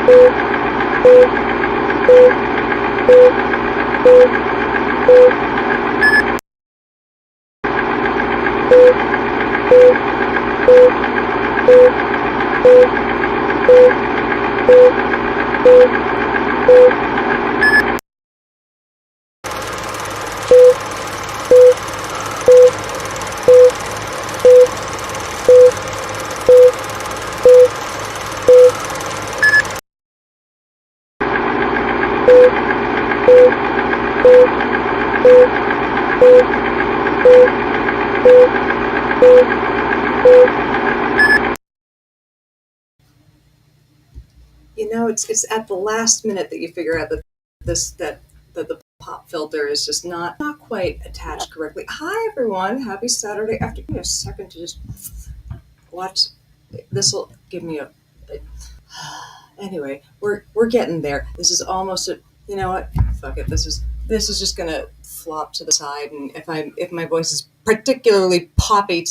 You know, it's at the last minute that you figure out that the pop filter is just not quite attached correctly. Hi everyone, happy Saturday afternoon. Give me a second to just watch. This will give me a anyway. We're getting there. This is almost a. You know what? Fuck it. This is just gonna flop to the side, and if my voice is particularly poppy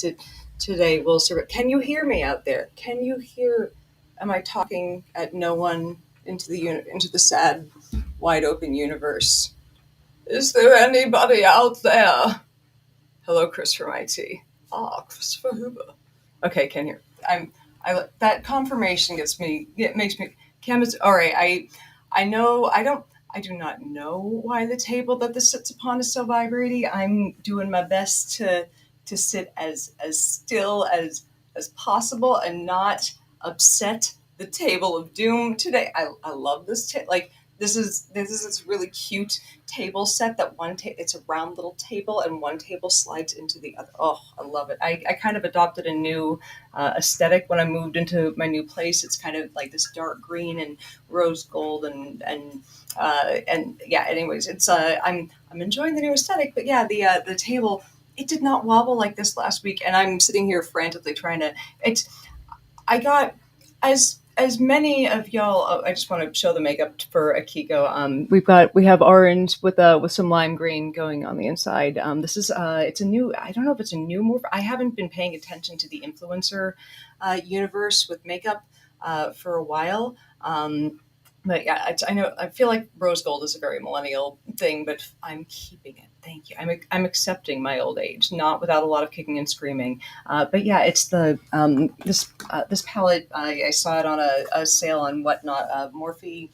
today, we'll serve it. Can you hear me out there? Can you hear? Am I talking at no one into the sad, wide open universe? Is there anybody out there? Hello, Chris from IT. Ah, Christopher Huber. Okay, can hear. I that confirmation gets me. It makes me. Cam is all right. I know. I do not know why the table that this sits upon is so vibrating. I'm doing my best to sit as still as possible and not upset the table of doom today. I love this like this is this really cute table set that it's a round little table and one table slides into the other. Oh, I love it. I kind of adopted a new aesthetic when I moved into my new place. It's kind of like this dark green and rose gold and yeah. Anyways, it's I'm enjoying the new aesthetic, but yeah, the table, it did not wobble like this last week, and I'm sitting here frantically trying to. It's I got as many of y'all. Oh, I just want to show the makeup for Akiko. We have orange with some lime green going on the inside. This is it's a new. I don't know if it's a new morph. I haven't been paying attention to the influencer universe with makeup for a while. But yeah, I know. I feel like rose gold is a very millennial thing, but I'm keeping it. Thank you. I'm accepting my old age, not without a lot of kicking and screaming. But yeah, it's the this palette. I saw it on a sale on Whatnot, Morphe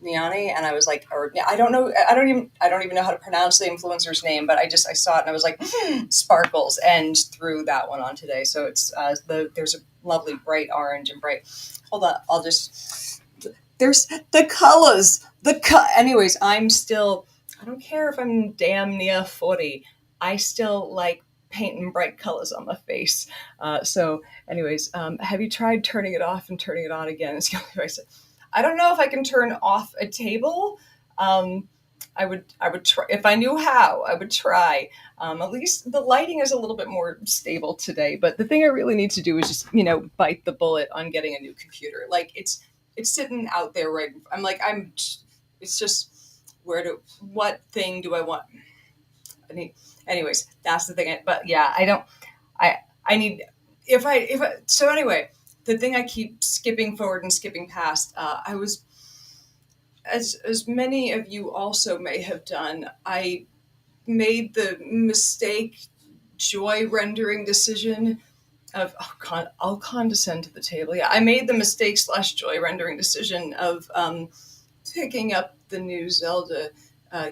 Niani, and I was like, or I don't know, I don't even know how to pronounce the influencer's name, but I saw it and I was like, sparkles, and threw that one on today. So it's there's a lovely bright orange and bright. Hold on, I'll just. There's the colors. Anyways, I'm still. I don't care if I'm damn near 40. I still like painting bright colors on my face. Anyways, have you tried turning it off and turning it on again? It's the only way I said. I don't know if I can turn off a table. I would try if I knew how. I would try. At least the lighting is a little bit more stable today. But the thing I really need to do is just bite the bullet on getting a new computer. Like it's sitting out there right. It's just what thing do I want? Anyways, that's the thing. But yeah, I need so anyway, the thing I keep skipping forward and skipping past. I was as many of you also may have done. I made the mistake joy rendering decision of I'll condescend to the table. Yeah, I made the mistake / joy rendering decision of picking up the new Zelda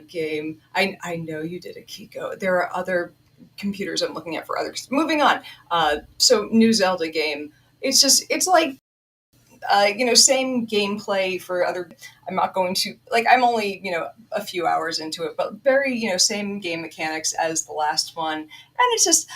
game. I know you did it, Kiko. There are other computers I'm looking at for others. Moving on. So new Zelda game. It's like same gameplay for other. I'm not going to I'm only a few hours into it, but very same game mechanics as the last one, and it's just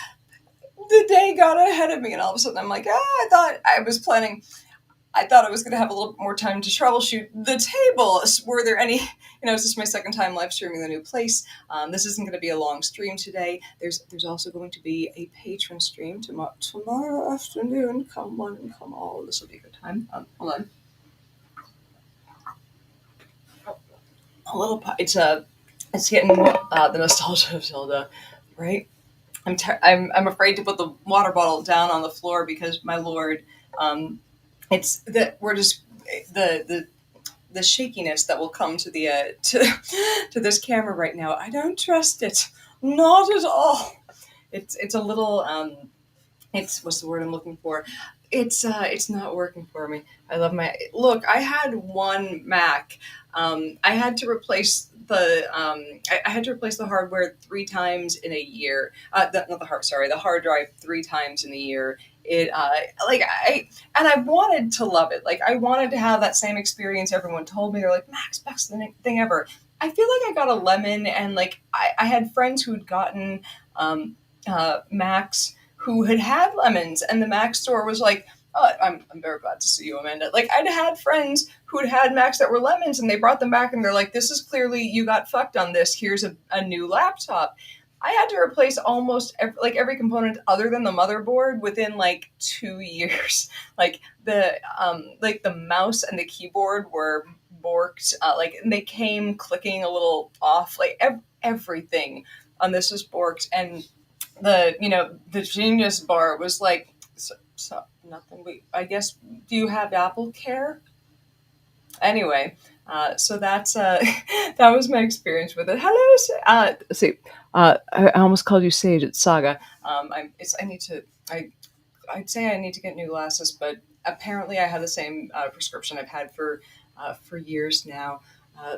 the day got ahead of me, and all of a sudden I'm like, I thought I was going to have a little bit more time to troubleshoot the table. Were there any, is this my second time live streaming the new place? This isn't going to be a long stream today. There's also going to be a patron stream tomorrow afternoon. Come one and come all. This will be a good time. Hold on. It's getting the nostalgia of Zelda, right? I'm afraid to put the water bottle down on the floor because my lord, it's that we're just the the shakiness that will come to the to this camera right now. I don't trust it, not at all. It's a little it's what's the word I'm looking for? It's not working for me. I love my look. I had one Mac. I had to replace I had to replace the hardware 3 times in a year. Not the hard. Sorry, the hard drive 3 times in a year. It like I wanted to love it. Like I wanted to have that same experience. Everyone told me they're like Mac's best thing ever. I feel like I got a lemon, and like I had friends who'd gotten Macs who had lemons, and the Mac store was like, "Oh, I'm very glad to see you, Amanda." Like I'd had friends who'd had Macs that were lemons, and they brought them back, and they're like, "This is clearly you got fucked on this. Here's a new laptop." I had to replace almost every component other than the motherboard within like 2 years. Like the mouse and the keyboard were borked. And they came clicking a little off. Like everything on this was borked, and the Genius bar was like so nothing. I guess, do you have Apple Care? Anyway, so that's that was my experience with it. Hello, let's see. I almost called you Sage. It's Saga. I need to. I'd say I need to get new glasses, but apparently I have the same prescription I've had for years now.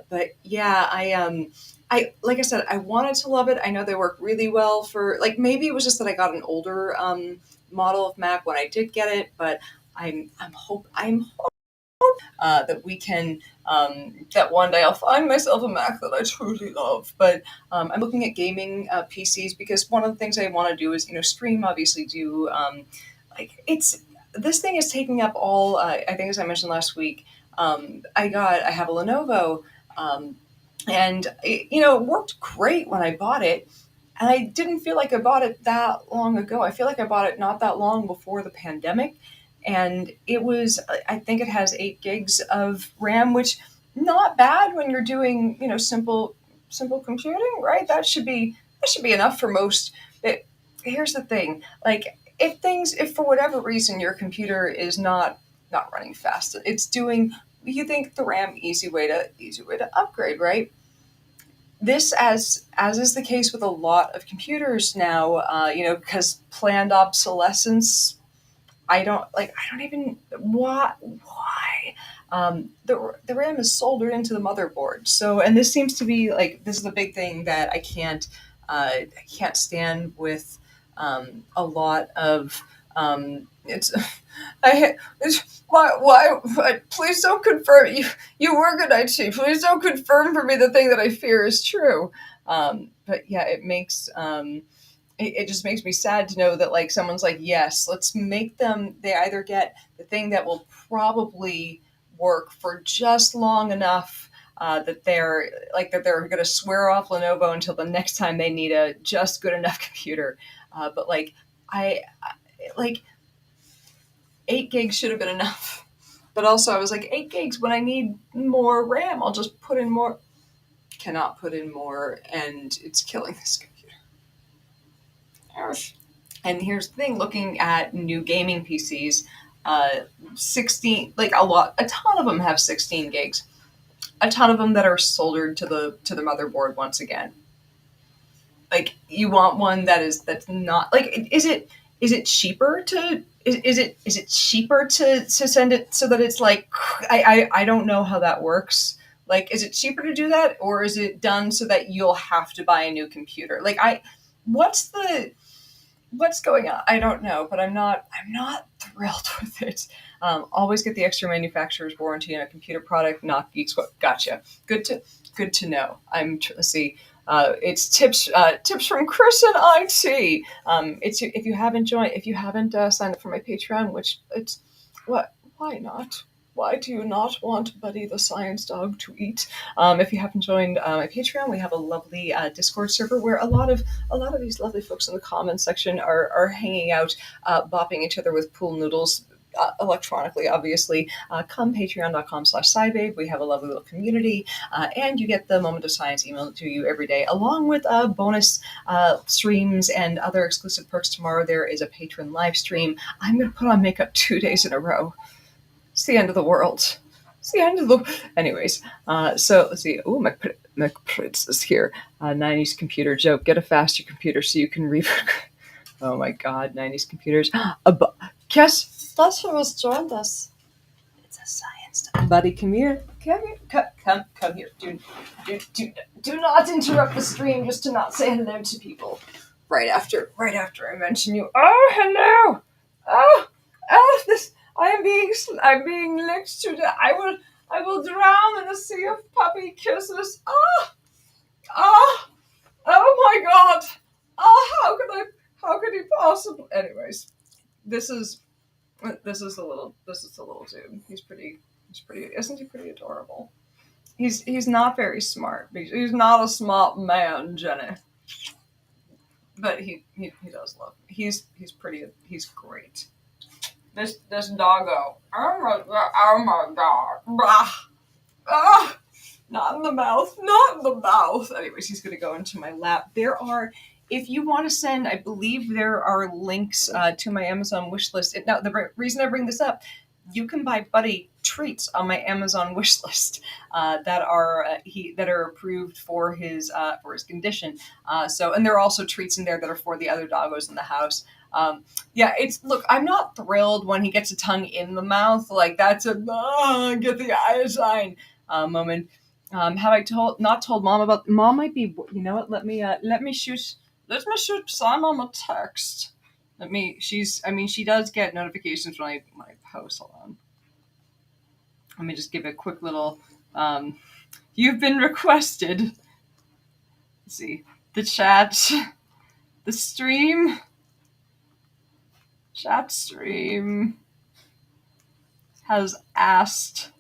But yeah, I like I said, I wanted to love it. I know they work really well for like maybe it was just that I got an older model of Mac when I did get it, but I'm that we can that one day I'll find myself a Mac that I truly love. But I'm looking at gaming PCs because one of the things I want to do is stream. Obviously, do like it's this thing is taking up all. I think as I mentioned last week, I have a Lenovo, and it worked great when I bought it. And I didn't feel like I bought it that long ago. I feel like I bought it not that long before the pandemic. And I think it has 8 gigs of RAM, which not bad when you're doing, simple computing, right? That should be enough for most. But here's the thing, like if for whatever reason your computer is not running fast, you think the RAM easy way to upgrade, right? This, as is the case with a lot of computers now, because planned obsolescence. I don't even why. The RAM is soldered into the motherboard. So, and this seems to be like this is a big thing that I can't stand with a lot of it's I please don't confirm you work at IT. Please don't confirm for me the thing that I fear is true. But yeah, it just makes me sad to know that like someone's like, yes, let's make them. They either get the thing that will probably work for just long enough that they're going to swear off Lenovo until the next time they need a just good enough computer. But like I like 8 gigs should have been enough. But also I was like 8 gigs when I need more RAM, I'll just put in more. Cannot put in more, and it's killing this computer. And here's the thing: looking at new gaming PCs, 16, like a ton of them have 16 gigs. A ton of them that are soldered to the motherboard once again. Like you want one that's not like is it cheaper to is it cheaper to send it so that it's like I don't know how that works. Like, is it cheaper to do that, or is it done so that you'll have to buy a new computer? What's going on? I don't know, but I'm not thrilled with it. Always get the extra manufacturer's warranty on a computer product. Not geeks. What? Gotcha. Good to know. Let's see. It's tips from Chris and IT. It's if you haven't signed up for my Patreon, which it's what? Why not? Why do you not want Buddy the Science Dog to eat? If you haven't joined my Patreon, we have a lovely Discord server where a lot of these lovely folks in the comments section are hanging out, bopping each other with pool noodles. Electronically, obviously. Come patreon.com/SciBabe. We have a lovely little community, and you get the Moment of Science emailed to you every day, along with bonus streams and other exclusive perks. Tomorrow there is a patron live stream. I'm going to put on makeup 2 days in a row. It's the end of the world. It's the end of the. Anyways, so let's see. Oh, my prince is here. 90s computer joke. Get a faster computer so you can read. Oh my god, 90s computers. Guess that's who has joined us. It's a science buddy. Come here. Come here. Come here. Do not interrupt the stream just to not say hello to people. Right after I mention you. Oh, hello. This. I'm being licked to death. I will drown in a sea of puppy kisses. Oh my god. How could he possibly? Anyways, this is a little dude. He's pretty. Isn't he pretty adorable? He's not very smart. He's not a smart man, Jenny. But he does love me. He's pretty. He's great. This doggo. Oh my god. Ah, not in the mouth. Not in the mouth. Anyways, he's gonna go into my lap. If you want to send, I believe there are links to my Amazon wish list. Now, the reason I bring this up, you can buy Buddy treats on my Amazon wish list that are approved for his condition. And there are also treats in there that are for the other doggos in the house. Look, I'm not thrilled when he gets a tongue in the mouth. Like that's a get the iodine moment. Have I not told mom about? Mom might be. You know what? Let me shoot Simon a text. She does get notifications when I post. Hold on. Let me just give a quick little, you've been requested. Let's see. The chat stream has asked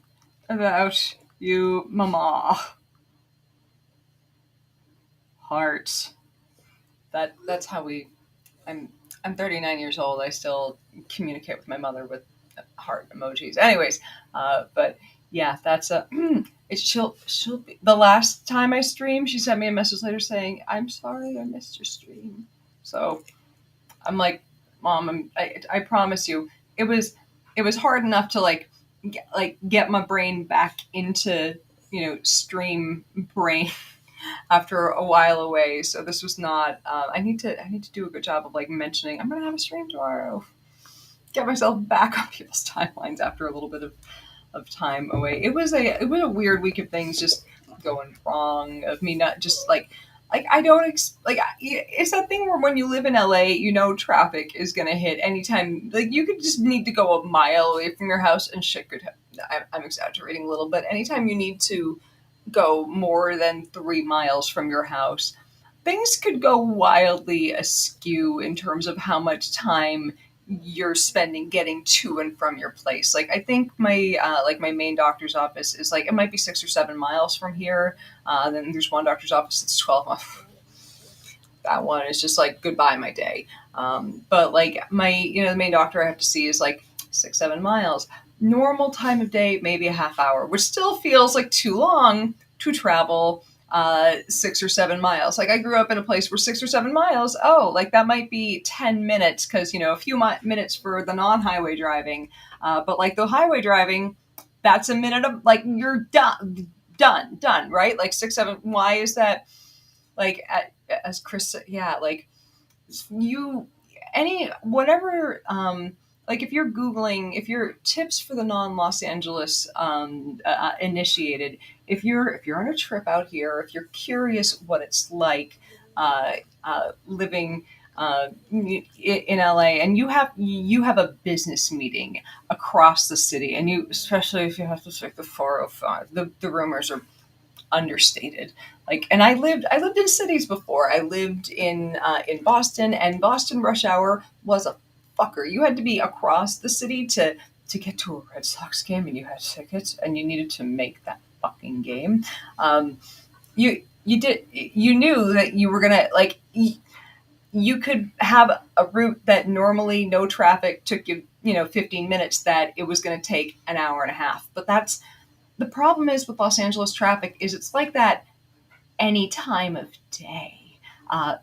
about you, mama. Heart. That's how I'm 39 years old. I still communicate with my mother with heart emojis. Anyways, but yeah, that's she'll be, the last time I streamed, she sent me a message later saying, "I'm sorry I missed your stream." So I'm like, Mom, I promise you, it was hard enough to get my brain back into stream brain after a while away. So this was not. I need to do a good job of mentioning I'm gonna have a stream tomorrow. Get myself back on people's timelines after a little bit of time away. It was a weird week of things just going wrong. Of me not just I don't it's that thing where when you live in LA, traffic is gonna hit anytime. You could just need to go a mile away from your house and shit could. I'm exaggerating a little, but anytime you need to go more than 3 miles from your house, things could go wildly askew in terms of how much time you're spending getting to and from your place. I think my my main doctor's office is it might be 6 or 7 miles from here. Then there's one doctor's office that's 12 miles. That one is just goodbye my day. But my the main doctor I have to see is 6-7 miles. Normal time of day, maybe a half hour, which still feels too long to travel 6 or 7 miles. I grew up in a place where 6 or 7 miles, that might be 10 minutes because, a few minutes for the non-highway driving. But the highway driving, that's a minute of, you're done, right? 6, 7, why is that? As Chris said, yeah, if you're Googling, if you're tips for the non-Los Angeles initiated, if you're on a trip out here, if you're curious what it's like living in LA, and you have a business meeting across the city, and especially if you have to take the 405, the rumors are understated. And I lived in cities before. I lived in Boston, and Boston rush hour was a fucker. You had to be across the city to get to a Red Sox game, and you had tickets, and you needed to make that fucking game. You knew that you were gonna you could have a route that normally no traffic took you 15 minutes, that it was going to take an hour and a half. But that's the problem is with Los Angeles traffic is it's like that any time of day. I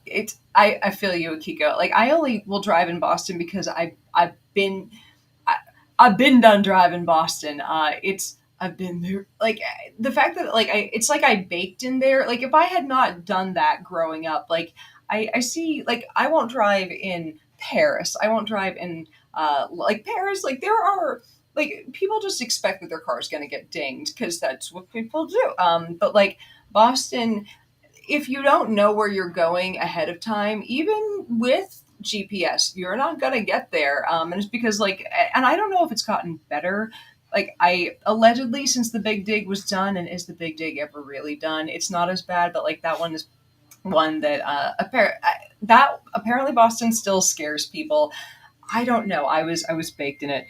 feel you, Akiko. I only will drive in Boston because I've been done driving Boston. It's I've been there. Like the fact that like it's like I baked in there. Like if I had not done that growing up, like I see like I won't drive in Paris. I won't drive in like Paris. Like there are like people just expect that their car is going to get dinged because that's what people do. But like Boston, if you don't know where you're going ahead of time, even with GPS, you're not gonna get there. And it's because like, and I don't know if it's gotten better. Like I allegedly, since the Big Dig was done, and is the Big Dig ever really done? It's not as bad, but like that one is one that that apparently Boston still scares people. I don't know. I was baked in it.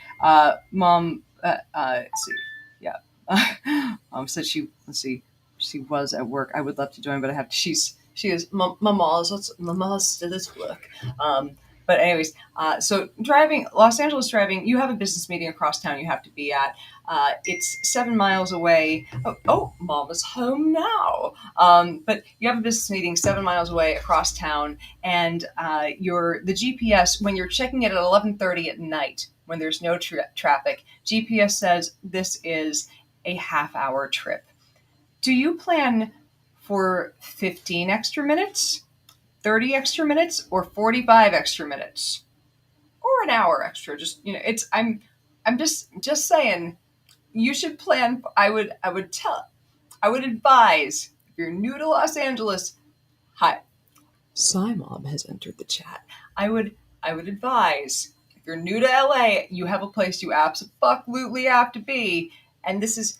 Mom, let's see, yeah. Mom said she let's see, she was at work. I would love to join, but I have to. She is Mama's still at work. But anyways, so driving Los Angeles driving, you have a business meeting across town you have to be at. It's 7 miles away. Oh, Mama's home now. But you have a business meeting 7 miles away across town, and the GPS when you're checking it at 11:30 at night when there's no traffic, GPS says this is a half-hour trip. Do you plan for 15 extra minutes, 30 extra minutes, or 45 extra minutes, or an hour extra? Just it's I'm just saying you should plan. I would advise if you're new to Los Angeles. Hi, SciMom has entered the chat. I would advise if you're new to LA, you have a place you absolutely have to be, and this is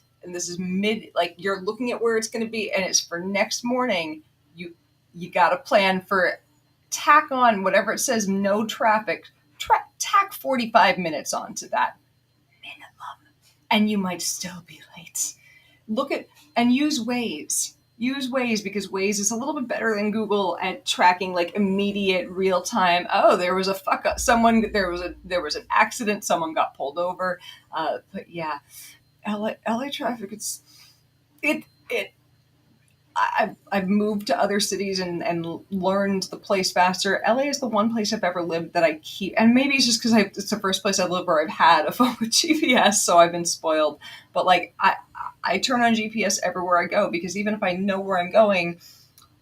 mid like you're looking at where it's going to be, and it's for next morning. You got to plan for tack on whatever it says no traffic. Tack 45 minutes onto that minimum, and you might still be late. Look at and use Waze. Use Waze because Waze is a little bit better than Google at tracking like immediate real time. Oh, there was a fuck up. There was an accident. Someone got pulled over. But yeah, LA traffic. It. I've moved to other cities and learned the place faster. LA is the one place I've ever lived that I keep, and maybe it's just because it's the first place I've lived where I've had a phone with GPS, so I've been spoiled. But like I turn on GPS everywhere I go because even if I know where I'm going,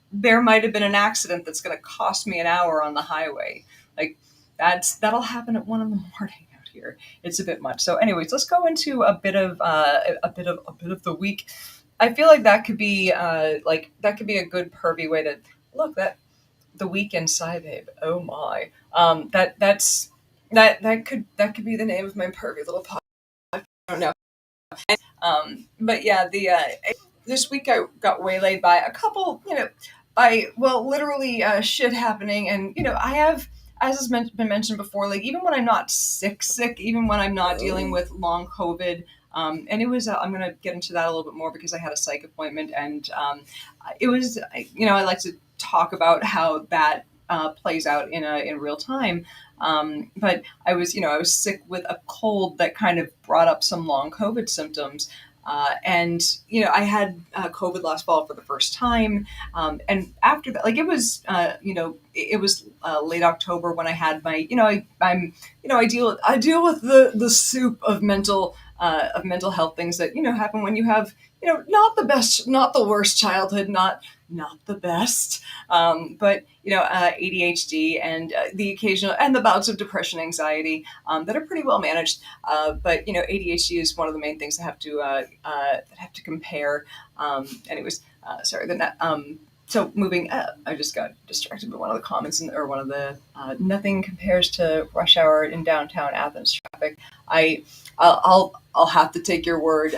there might have been an accident that's going to cost me an hour on the highway. Like that'll happen at 1 in the morning out here. It's a bit much. So, anyways, let's go into a bit of the week. I feel like that could be a good pervy way to look that the weekend SciBabe. Oh my, that could be the name of my pervy little podcast. I don't know. But yeah, the this week I got waylaid by a couple, by literally shit happening, and I have, as has been mentioned before, like even when I'm not sick, even when I'm not dealing with long COVID. And it was, I'm going to get into that a little bit more because I had a psych appointment, and it was, I like to talk about how that plays out in real time. But I was sick with a cold that kind of brought up some long COVID symptoms. And I had COVID last fall for the first time, and after that, like it was late October when I had my, I deal with the soup of mental health things that happen when you have not the best, not the worst childhood, not the best, but ADHD and the occasional and the bouts of depression, anxiety that are pretty well managed. But ADHD is one of the main things that have to compare. Anyways, sorry. So moving up, I just got distracted by one of the comments or one of the nothing compares to rush hour in downtown Athens traffic. I'll have to take your word.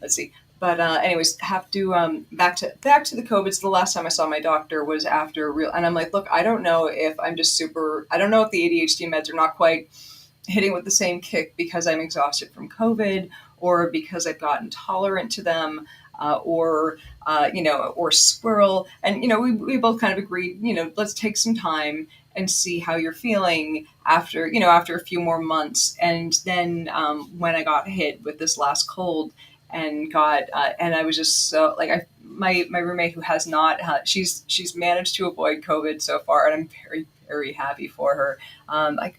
Let's see. But anyways, have to back to the COVID. So the last time I saw my doctor was after real, and I'm like, look, I don't know if I'm just super. I don't know if the ADHD meds are not quite hitting with the same kick because I'm exhausted from COVID, or because I've gotten tolerant to them, or squirrel. And we both kind of agreed. Let's take some time and see how you're feeling after a few more months. And then when I got hit with this last cold and I was just so like my roommate who has not she's managed to avoid COVID so far, and I'm very, very happy for her. I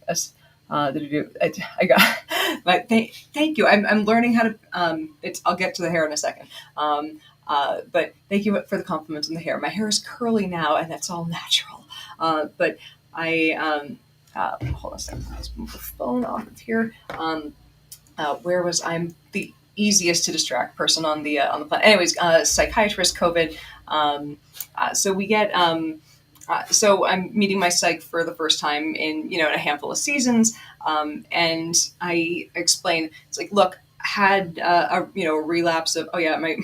got But thank you. I'm learning how to. I'll get to the hair in a second. But thank you for the compliments on the hair. My hair is curly now, and that's all natural. But I hold on a second. Let's move the phone off of here. Where was I'm the easiest to distract person on the planet. Anyways, psychiatrist, COVID. So we get. So I'm meeting my psych for the first time in a handful of seasons, and I explain it's like, look, had a relapse of my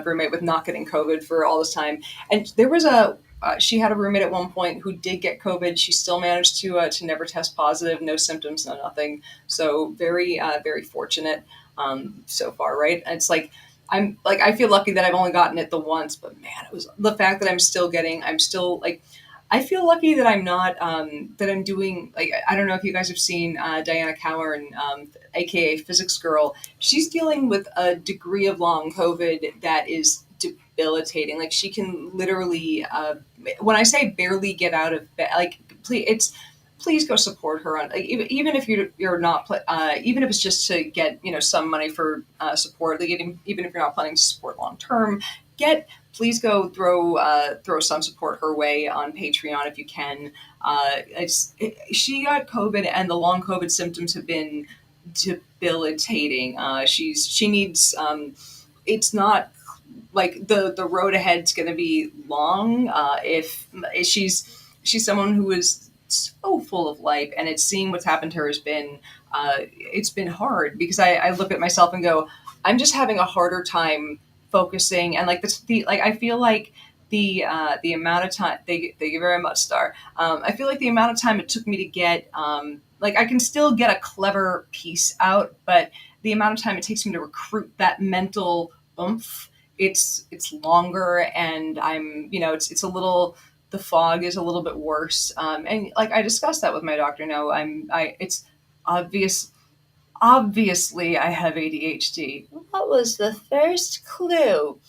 roommate with not getting COVID for all this time, and there was a she had a roommate at one point who did get COVID. She still managed to never test positive, no symptoms, no nothing. So very fortunate so far, right? And it's like I feel lucky that I've only gotten it the once, but man, it was the fact that I'm still like. I feel lucky that I'm not that I'm doing like I don't know if you guys have seen Diana Cowern, aka Physics Girl. She's dealing with a degree of long COVID that is debilitating. Like she can literally, when I say barely get out of bed, like please go support her on like, even if you're not even if it's just to get some money for support. Like even if you're not planning to support long term, please go throw some support her way on Patreon if you can. She got COVID and the long COVID symptoms have been debilitating. She needs it's not like the road ahead's going to be long. If she's someone who is so full of life, and it's seeing what's happened to her has been it's been hard because I look at myself and go, I'm just having a harder time focusing and like like I feel like the amount of time thank you very much, Star. I feel like the amount of time it took me to get like I can still get a clever piece out, but the amount of time it takes me to recruit that mental oomph, it's longer, and it's a little the fog is a little bit worse. And like I discussed that with my doctor. Now it's obvious. Obviously, I have ADHD. What was the first clue?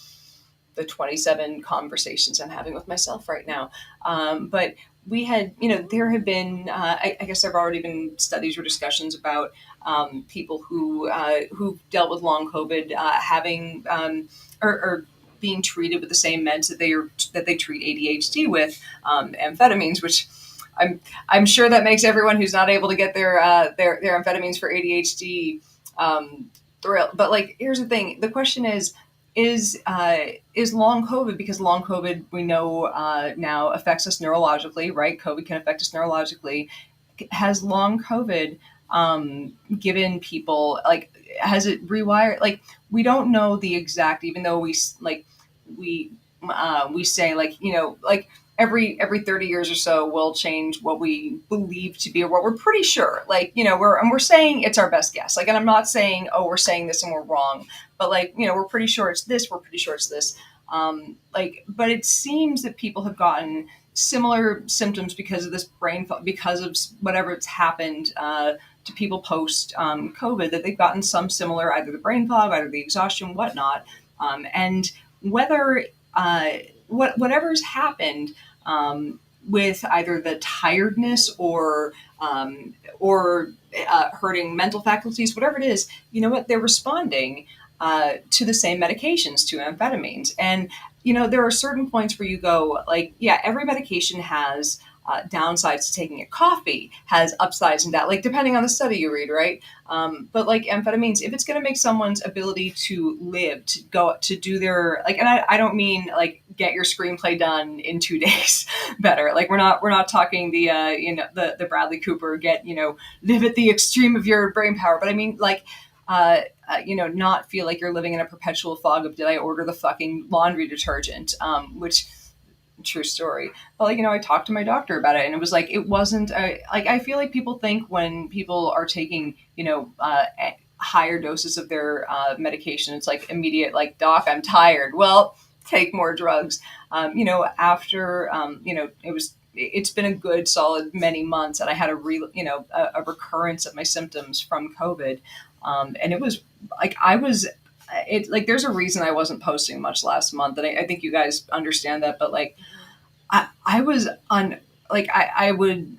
The 27 conversations I'm having with myself right now. But we had, there have been, I guess there have already been studies or discussions about people who dealt with long COVID having or being treated with the same meds that they treat ADHD with, amphetamines, which I'm sure that makes everyone who's not able to get their amphetamines for ADHD thrilled. But like, here's the thing: the question is long COVID, because long COVID we know now affects us neurologically, right? COVID can affect us neurologically. Has long COVID given people like has it rewired? Like we don't know the exact, even though we we say like every 30 years or so we'll change what we believe to be or what we're pretty sure we're saying it's our best guess, like, and I'm not saying, oh, we're saying this and we're wrong, but like we're pretty sure it's this, we're pretty sure it's this, but it seems that people have gotten similar symptoms because of this brain fog, because of whatever's happened to people post COVID, that they've gotten some similar, either the brain fog, either the exhaustion, whatnot, and whether whatever's happened with either the tiredness or hurting mental faculties, whatever it is, you know what, they're responding to the same medications, to amphetamines. And there are certain points where you go like, yeah, every medication has downsides to taking it. Coffee has upsides and that, like, depending on the study you read, right? But like amphetamines, if it's going to make someone's ability to live, to go to do their like, and I don't mean like get your screenplay done in 2 days better. Like we're not talking the the Bradley Cooper live at the extreme of your brain power, but I mean like not feel like you're living in a perpetual fog of did I order the fucking laundry detergent, which true story. But like I talked to my doctor about it, and it was like it wasn't like I feel like people think when people are taking higher doses of their medication, it's like immediate, like, doc, I'm tired. Well, take more drugs. After it's been a good solid many months, and I had a recurrence of my symptoms from COVID, and it was like there's a reason I wasn't posting much last month, and I think you guys understand that, but like I was on like I would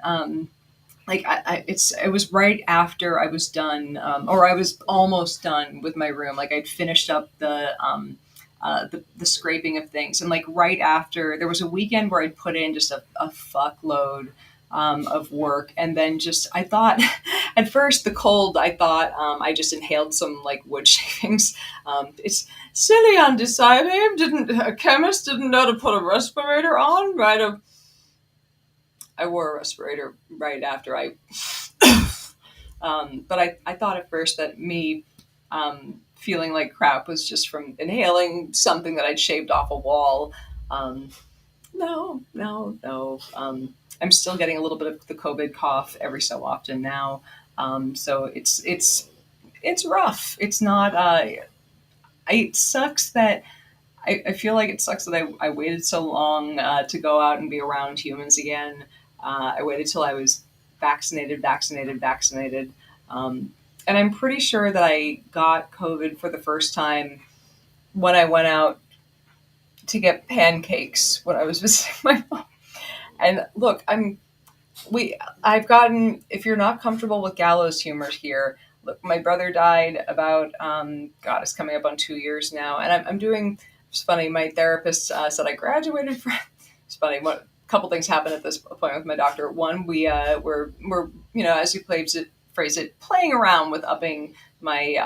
like it was right after I was done, or I was almost done with my room. Like I'd finished up the scraping of things, and like right after, there was a weekend where I'd put in just a fuckload of work, and then just I thought at first the cold, I thought I just inhaled some like wood shavings. It's silly, Andy SciBabe, didn't a chemist didn't know to put a respirator on, right? I wore a respirator right after I but I thought at first that me feeling like crap was just from inhaling something that I'd shaved off a wall. Um, no, no, no. I'm still getting a little bit of the COVID cough every so often now. So it's rough. It's not. It sucks that I feel like it sucks that I waited so long to go out and be around humans again. I waited till I was vaccinated. And I'm pretty sure that I got COVID for the first time when I went out to get pancakes when I was visiting my mom. And look, I've gotten, if you're not comfortable with gallows humor here, look, my brother died about, God, it's coming up on 2 years now. And I'm doing, it's funny, my therapist said I graduated from, it's funny, what, a couple things happened at this appointment with my doctor. One, we're as you phrase it, playing around with upping my,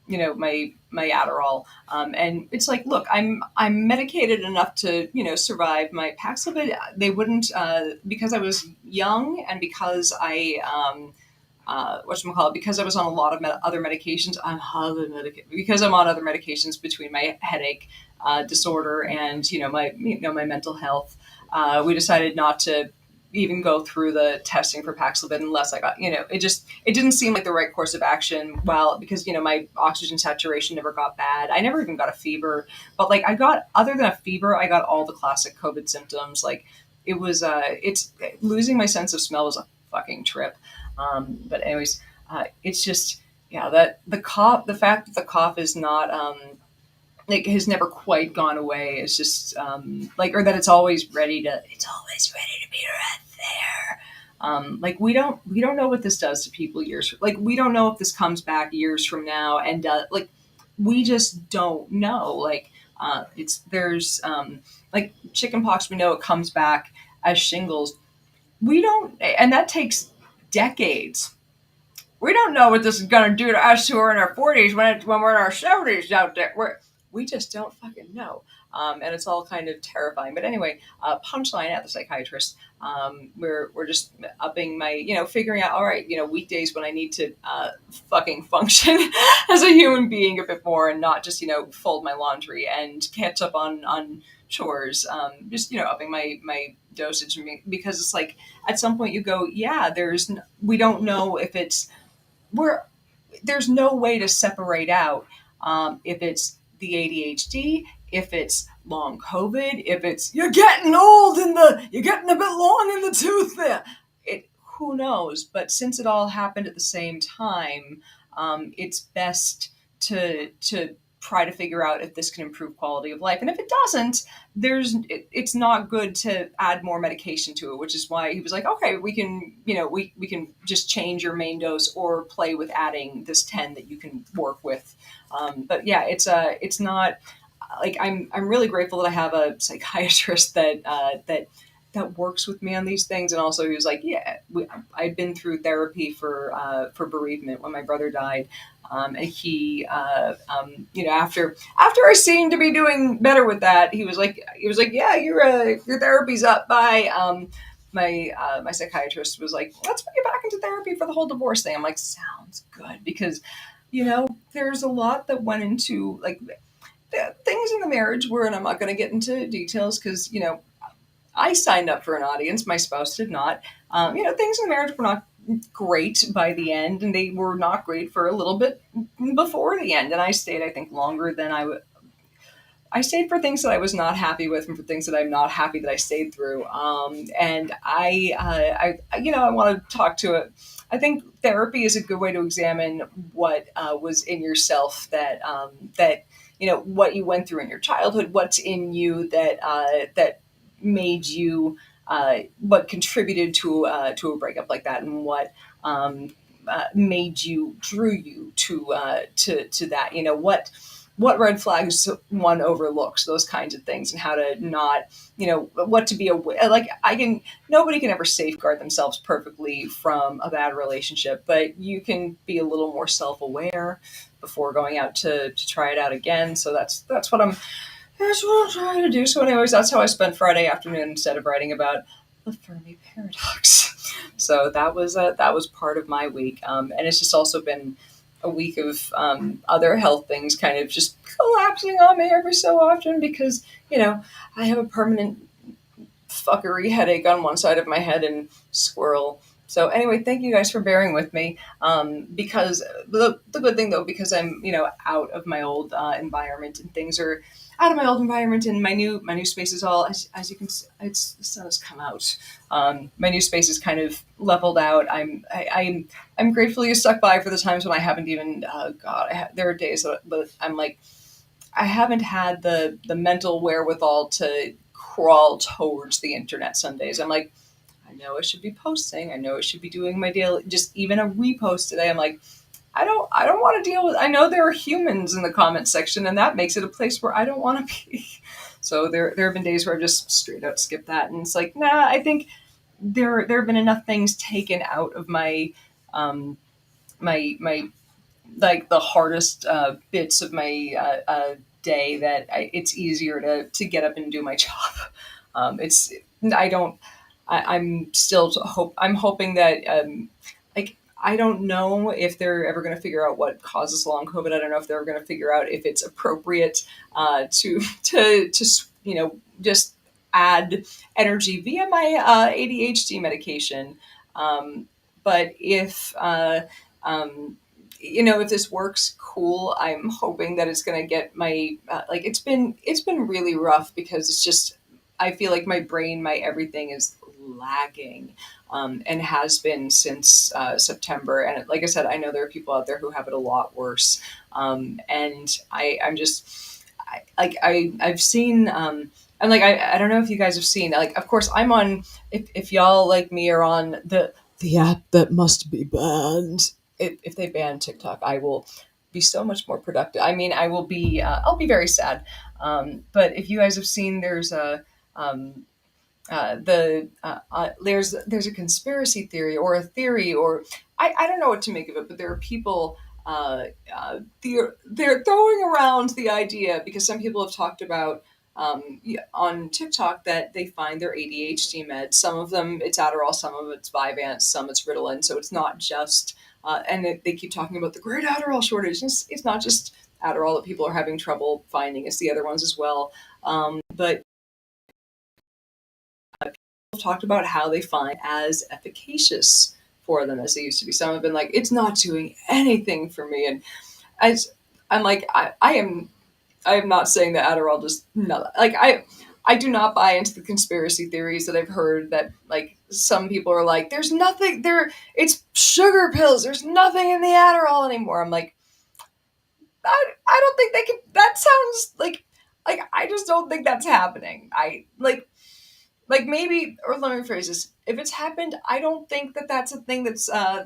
my Adderall. And it's like, look, I'm medicated enough to survive my Paxlovid. They wouldn't because I was young and because because I was on a lot of other medications. Because I'm on other medications between my headache disorder and my mental health. We decided not to even go through the testing for Paxlovid unless I got, it didn't seem like the right course of action. Well, because, my oxygen saturation never got bad. I never even got a fever, but like other than a fever, I got all the classic COVID symptoms. Like it was, it's losing my sense of smell was a fucking trip. But anyways, it's just, yeah, that the fact that the cough is not, like has never quite gone away. It's just or that it's always ready to be right there. Like we don't know what this does to people years. Like we don't know if this comes back years from now, and like we just don't know. Like it's there's like chickenpox. We know it comes back as shingles. We don't, and that takes decades. We don't know what this is going to do to us who are in our 40s when we're in our 70s out there. We just don't fucking know. And it's all kind of terrifying. But anyway, punchline at the psychiatrist. We're just upping my, figuring out, all right, weekdays when I need to fucking function as a human being a bit more and not just, fold my laundry and catch up on chores. Just, upping my dosage because it's like at some point you go, yeah, we don't know if we're there's no way to separate out if it's the ADHD, if it's long COVID, if it's you're getting old you're getting a bit long in the tooth there. Who knows? But since it all happened at the same time, it's best to try to figure out if this can improve quality of life. And if it doesn't, it's not good to add more medication to it, which is why he was like, okay, we can, we can just change your main dose or play with adding this 10 that you can work with. But yeah, it's not like I'm really grateful that I have a psychiatrist that works with me on these things. And also he was like, yeah, I'd been through therapy for bereavement when my brother died. And he, after I seemed to be doing better with that, he was like, yeah, your therapy's up by, my psychiatrist was like, let's put you back into therapy for the whole divorce thing. I'm like, sounds good. Because, there's a lot that went into like things in the marriage where, and I'm not going to get into details because, I signed up for an audience. My spouse did not. Things in the marriage were not great by the end, and they were not great for a little bit before the end. And I stayed, I think, longer than I stayed for things that I was not happy with, and for things that I'm not happy that I stayed through. And I want to talk to it. I think therapy is a good way to examine what was in yourself that what you went through in your childhood, what's in you that made you what contributed to a breakup like that, and what made you drew you to that. You know, what red flags one overlooks, those kinds of things, and how to not, you know, what to be aware. Like, nobody can ever safeguard themselves perfectly from a bad relationship, but you can be a little more self-aware before going out to try it out again. So that's what I'm trying to do. So, anyways, that's how I spent Friday afternoon instead of writing about the Fermi paradox. So that was part of my week, and it's just also been a week of other health things kind of just collapsing on me every so often because, you know, I have a permanent fuckery headache on one side of my head and squirrel. So anyway, thank you guys for bearing with me. Because the good thing though, because I'm, you know, out of my old environment, and things are out of my old environment, and my new space is all, as you can see, the sun has come out. My new space is kind of leveled out. I'm gratefully stuck by for the times when I haven't even, there are days that I'm like, I haven't had the mental wherewithal to crawl towards the internet some days. I'm like, I know I should be posting. I know I should be doing my daily, just even a repost today. I'm like, I don't want to deal with. I know there are humans in the comment section, and that makes it a place where I don't want to be. So there have been days where I've just straight out skipped that, and it's like, nah. I think there have been enough things taken out of my like the hardest bits of my day that it's easier to get up and do my job. It's I don't I'm still I'm hoping that like I don't know if they're ever going to figure out what causes long COVID. I don't know if they're going to figure out if it's appropriate to you know, just add energy via my ADHD medication. But if you know, if this works, cool. I'm hoping that it's going to get my like it's been really rough because it's just I feel like my brain, my everything is lagging, and has been since September. And like I said, I know there are people out there who have it a lot worse. And I'm just I've seen. And like I don't know if you guys have seen, like, of course I'm on, if y'all like me are on the app that must be banned. If they ban TikTok, I will be so much more productive. I mean, I'll be very sad. But if you guys have seen, there's a there's a conspiracy theory or a theory, or I don't know what to make of it, but there are people they're throwing around the idea, because some people have talked about on TikTok that they find their ADHD meds. Some of them it's Adderall, some of it's Vyvanse, some it's Ritalin. So it's not just and they keep talking about the great Adderall shortage. It's not just Adderall that people are having trouble finding; it's the other ones as well. But talked about how they find as efficacious for them as they used to be. Some have been like, it's not doing anything for me. And as I'm like, I am not saying that Adderall just no, like I do not buy into the conspiracy theories that I've heard that, like, some people are like, there's nothing there, it's sugar pills, there's nothing in the Adderall anymore. I'm like, I don't think they can, that sounds like I just don't think that's happening. I like maybe, or let me rephrase this: if it's happened, I don't think that that's a thing that's a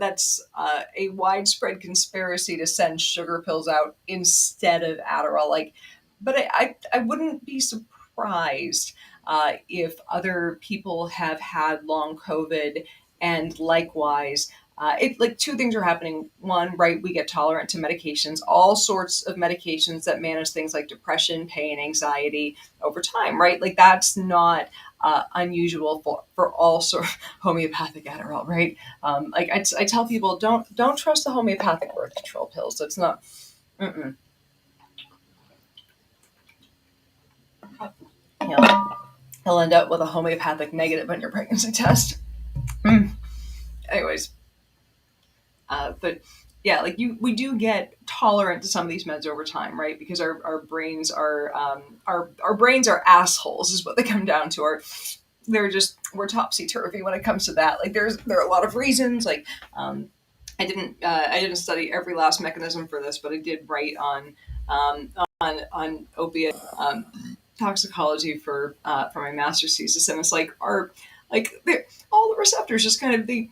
widespread conspiracy to send sugar pills out instead of Adderall. Like, but I wouldn't be surprised if other people have had long COVID, and likewise. It like two things are happening. One, right, we get tolerant to medications, all sorts of medications that manage things like depression, pain, anxiety over time, right? Like, that's not unusual for all sort of homeopathic Adderall, right? Like I tell people, don't trust the homeopathic birth control pills. That's not. Mm-mm. You know, you'll end up with a homeopathic negative on your pregnancy test. Mm. Anyways, but yeah, like we do get tolerant to some of these meds over time, right? Because our brains are our brains are assholes, is what they come down to. We're topsy turvy when it comes to that. Like, there are a lot of reasons. Like, I didn't study every last mechanism for this, but I did write on opiate toxicology for my master's thesis, and it's like like all the receptors just kind of they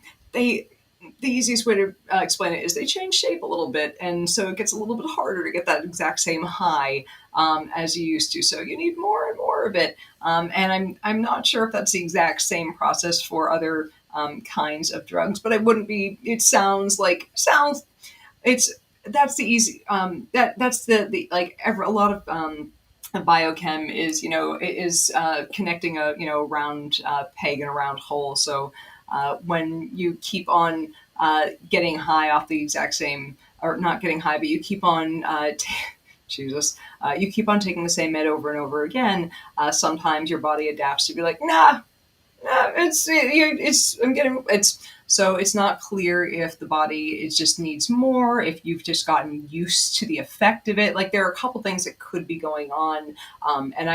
the easiest way to explain it is they change shape a little bit, and so it gets a little bit harder to get that exact same high as you used to. So you need more and more of it. And I'm not sure if that's the exact same process for other kinds of drugs, but it wouldn't be. It sounds it's that's the easy that's the like a lot of biochem is connecting a round peg and a round hole. So when you keep on getting high off the exact same, or not getting high, but you keep on Jesus, you keep on taking the same med over and over again. Sometimes your body adapts to be like, nah, it's I'm getting it's so it's not clear if the body it just needs more, if you've just gotten used to the effect of it. Like there are a couple things that could be going on, and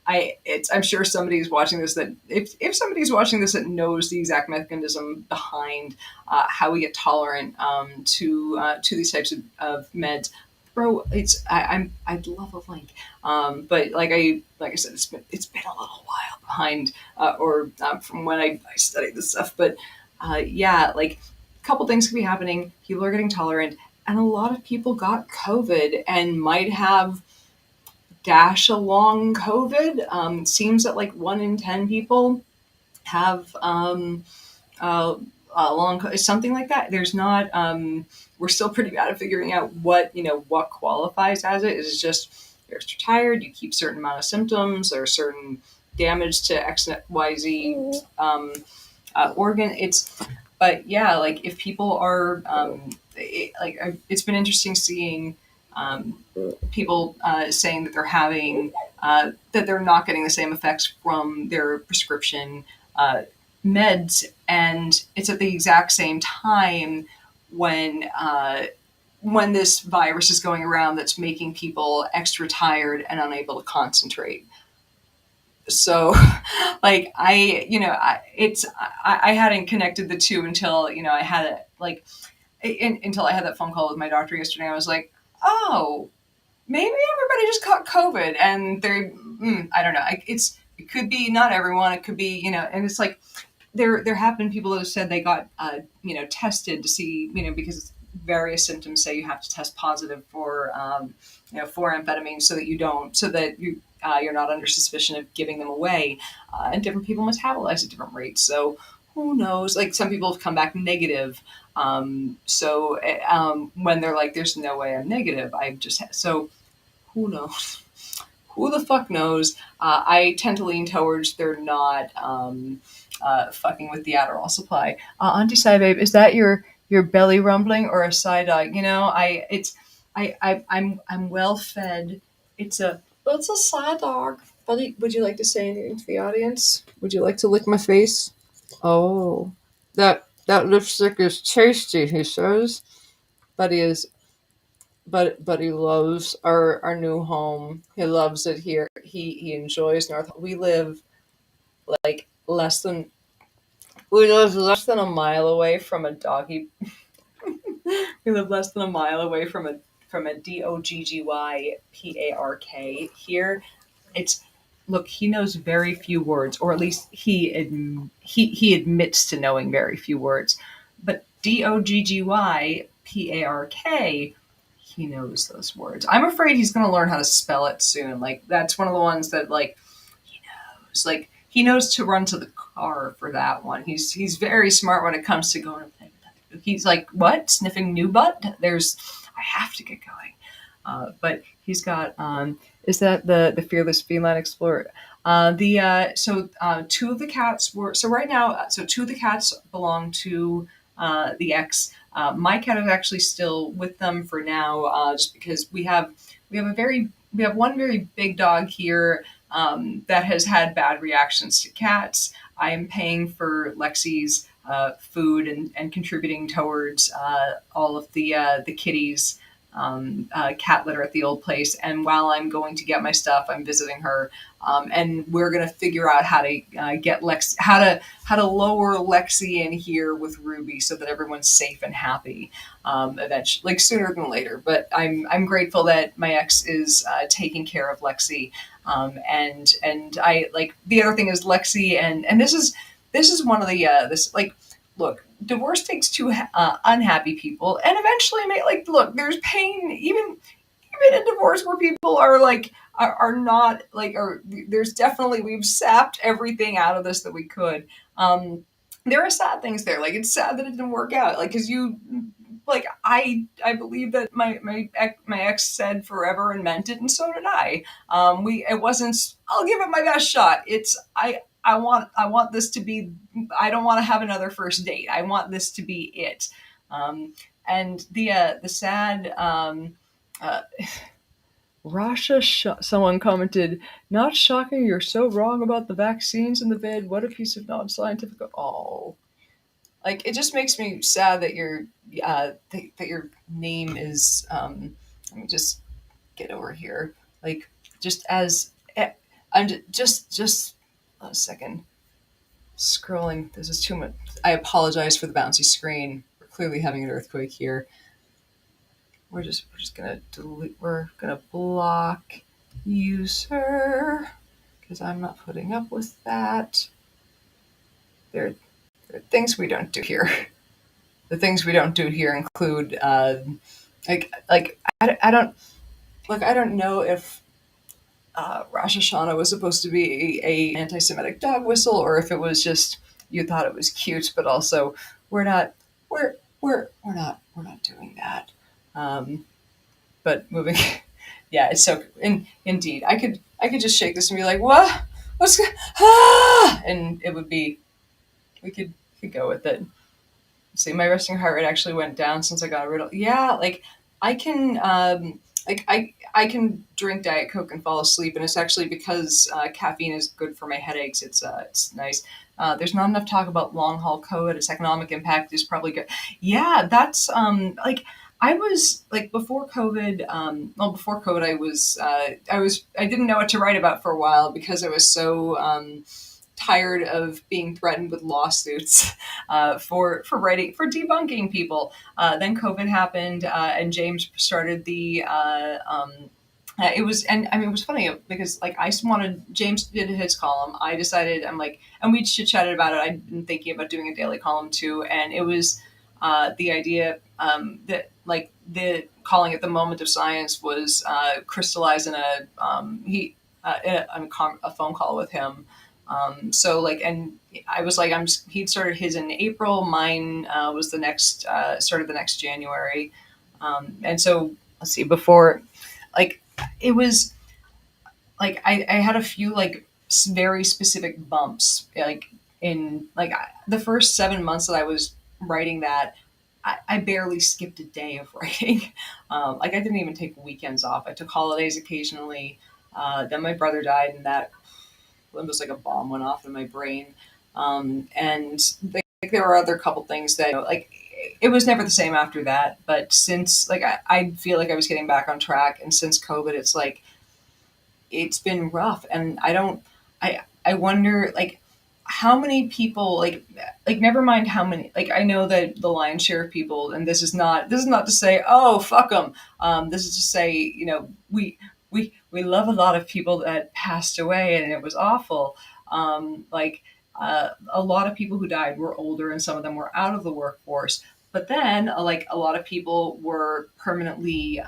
I'm sure somebody's watching this that if somebody's watching this that knows the exact mechanism behind how we get tolerant to these types of meds. Bro, I'd love a link, but like I said, it's been a little while behind from when I studied this stuff. But yeah, like a couple things could be happening. People are getting tolerant, and a lot of people got COVID and might have dash along COVID. Seems that like 1 in 10 people have long something like that. There's not. We're still pretty bad at figuring out what qualifies as it. Is just you're extra tired. You keep certain amount of symptoms. There's certain damage to XYZ organ. But yeah, like if people are it's been interesting seeing people saying that they're having that they're not getting the same effects from their prescription meds, and it's at the exact same time when this virus is going around that's making people extra tired and unable to concentrate. So like I hadn't connected the two until I had it until I had that phone call with my doctor yesterday. I was like, oh, maybe everybody just caught COVID, and I don't know. It could be not everyone. It could be and it's like there have been people that have said they got tested to see because various symptoms say you have to test positive for amphetamines so that you're not under suspicion of giving them away, and different people metabolize at different rates. So who knows? Like some people have come back negative. When they're like, "There's no way I'm negative," so who knows? Who the fuck knows? I tend to lean towards they're not fucking with the Adderall supply. Auntie SciBabe, is that your belly rumbling or a side dog? I'm well fed. It's a side dog. Buddy, would you like to say anything to the audience? Would you like to lick my face? Oh, that lipstick is tasty, he says. But he is but he loves our new home. He loves it here. He enjoys North. Like less than we live less than a mile away from a doggy. We live less than a mile away from a DOGGYPARK here. It's look, he knows very few words, or at least he admits to knowing very few words. But DOGGYPARK, he knows those words. I'm afraid he's going to learn how to spell it soon. Like that's one of the ones that he knows. Like he knows to run to the car for that one. He's very smart when it comes to going. He's like, what? Sniffing new butt? I have to get going. But he's got, is that the Fearless Feline Explorer? Two of the cats two of the cats belong to the ex. My cat is actually still with them for now, just because we have one very big dog here that has had bad reactions to cats. I am paying for Lexi's food and contributing towards all of the kitties' cat litter at the old place. And while I'm going to get my stuff, I'm visiting her, and we're gonna figure out how to get how to lower Lexi in here with Ruby so that everyone's safe and happy. Eventually, like sooner than later. But I'm grateful that my ex is taking care of Lexi. And I like the other thing is Lexi and this is this is one of the this like look, divorce takes two unhappy people, and eventually may like look. There's pain even in divorce where people are like are not like or there's definitely we've sapped everything out of this that we could. There are sad things there. Like it's sad that it didn't work out. Like because you like I believe that my ex said forever and meant it, and so did I. We it wasn't. I'll give it my best shot. It's I want this to be. I don't want to have another first date. I want this to be it. And the sad. Uh, someone commented, "Not shocking. You're so wrong about the vaccines in the vid. What a piece of non-scientific." Oh, like it just makes me sad that that your name is. Let me just get over here. Like just as I'm just a second scrolling. This is too much. I apologize for the bouncy screen. We're clearly having an earthquake here. We're just gonna delete. We're gonna block user because I'm not putting up with that. There are things we don't do here. The things we don't do here include I don't look. I don't know if Rosh Hashanah was supposed to be a anti-Semitic dog whistle or if it was just you thought it was cute, but also we're not we're not doing that. Um, but moving, yeah, it's so indeed. I could just shake this and be like, what? And it would be we could go with it. See, my resting heart rate actually went down since I got rid of. Yeah, like I can, I can drink Diet Coke and fall asleep, and it's actually because caffeine is good for my headaches. It's nice. There's not enough talk about long haul COVID. Its economic impact is probably good. Yeah, that's like I was like before COVID. Well, before COVID, I didn't know what to write about for a while because I was so tired of being threatened with lawsuits for writing for debunking people. Then COVID happened, and James started the. It was, and I mean, it was funny because like I wanted James did his column. I decided I'm like, and we chit chatted about it. I'd been thinking about doing a daily column too, and it was the idea that like the calling it the moment of science was crystallized in a phone call with him. So like, and I was like, he'd started his in April. Mine was the next, started the next January. And so let's see, before, like, it was like, I had a few like very specific bumps, like the first 7 months that I was writing that, I barely skipped a day of writing. Like I didn't even take weekends off. I took holidays occasionally. Then my brother died, and that it was like a bomb went off in my brain. And there were other couple things that like it was never the same after that. But since like I feel like I was getting back on track, and since COVID, it's like it's been rough, and I don't. I wonder like how many people like never mind how many like I know that the lion's share of people, and this is not to say oh fuck them. This is to say we love a lot of people that passed away, and it was awful. Like a lot of people who died were older, and some of them were out of the workforce. But then, like a lot of people were permanently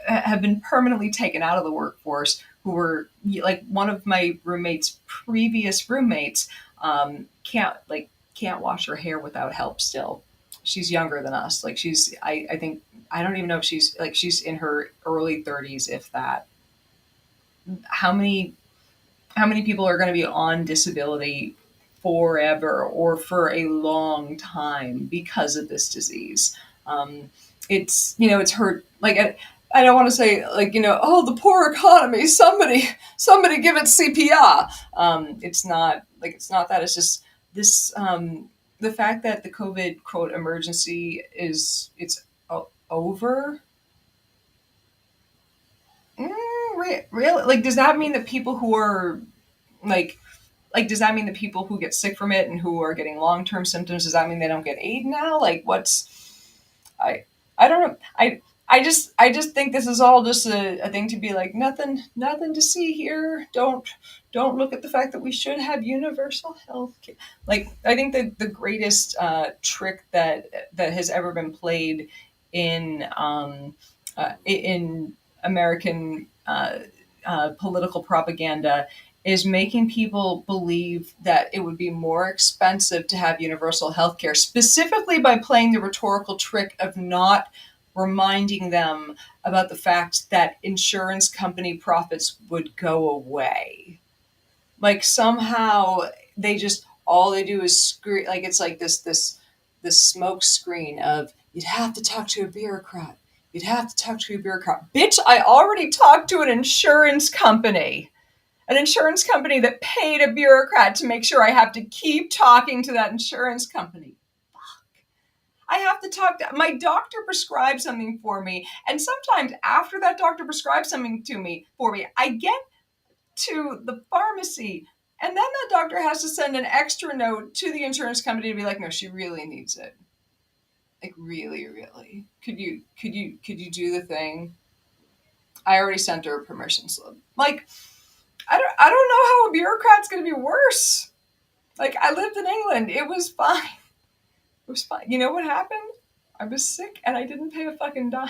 have been permanently taken out of the workforce. Who were like one of my roommates' previous roommates can't wash her hair without help. Still, she's younger than us. Like I think I don't even know if she's in her early 30s, if that. How many how many people are going to be on disability forever or for a long time because of this disease? It's it's hurt. Like I don't want to say like oh the poor economy. Somebody give it CPR. It's not that. It's just this the fact that the COVID quote emergency it's over. Really? Like, does that mean that people who are like does that mean that people who get sick from it and who are getting long-term symptoms, does that mean they don't get aid now? Like what's I I don't know. I just think this is all just a thing to be like, nothing to see here. Don't look at the fact that we should have universal health care. Like, I think that the greatest trick that has ever been played in American political propaganda is making people believe that it would be more expensive to have universal health care, specifically by playing the rhetorical trick of not reminding them about the fact that insurance company profits would go away. Like, somehow they just, all they do is scream, like it's like this smoke screen of, you'd have to talk to a bureaucrat. You'd have to talk to a bureaucrat. Bitch, I already talked to an insurance company. An insurance company that paid a bureaucrat to make sure I have to keep talking to that insurance company. I have to talk to my doctor prescribes something for me. And sometimes after that doctor prescribes something for me, I get to the pharmacy. And then that doctor has to send an extra note to the insurance company to be like, no, she really needs it. Like, really, really. Could you do the thing? I already sent her a permission slip. Like, I don't know how a bureaucrat's gonna be worse. Like, I lived in England. It was fine. It was fine. You know what happened? I was sick and I didn't pay a fucking dime.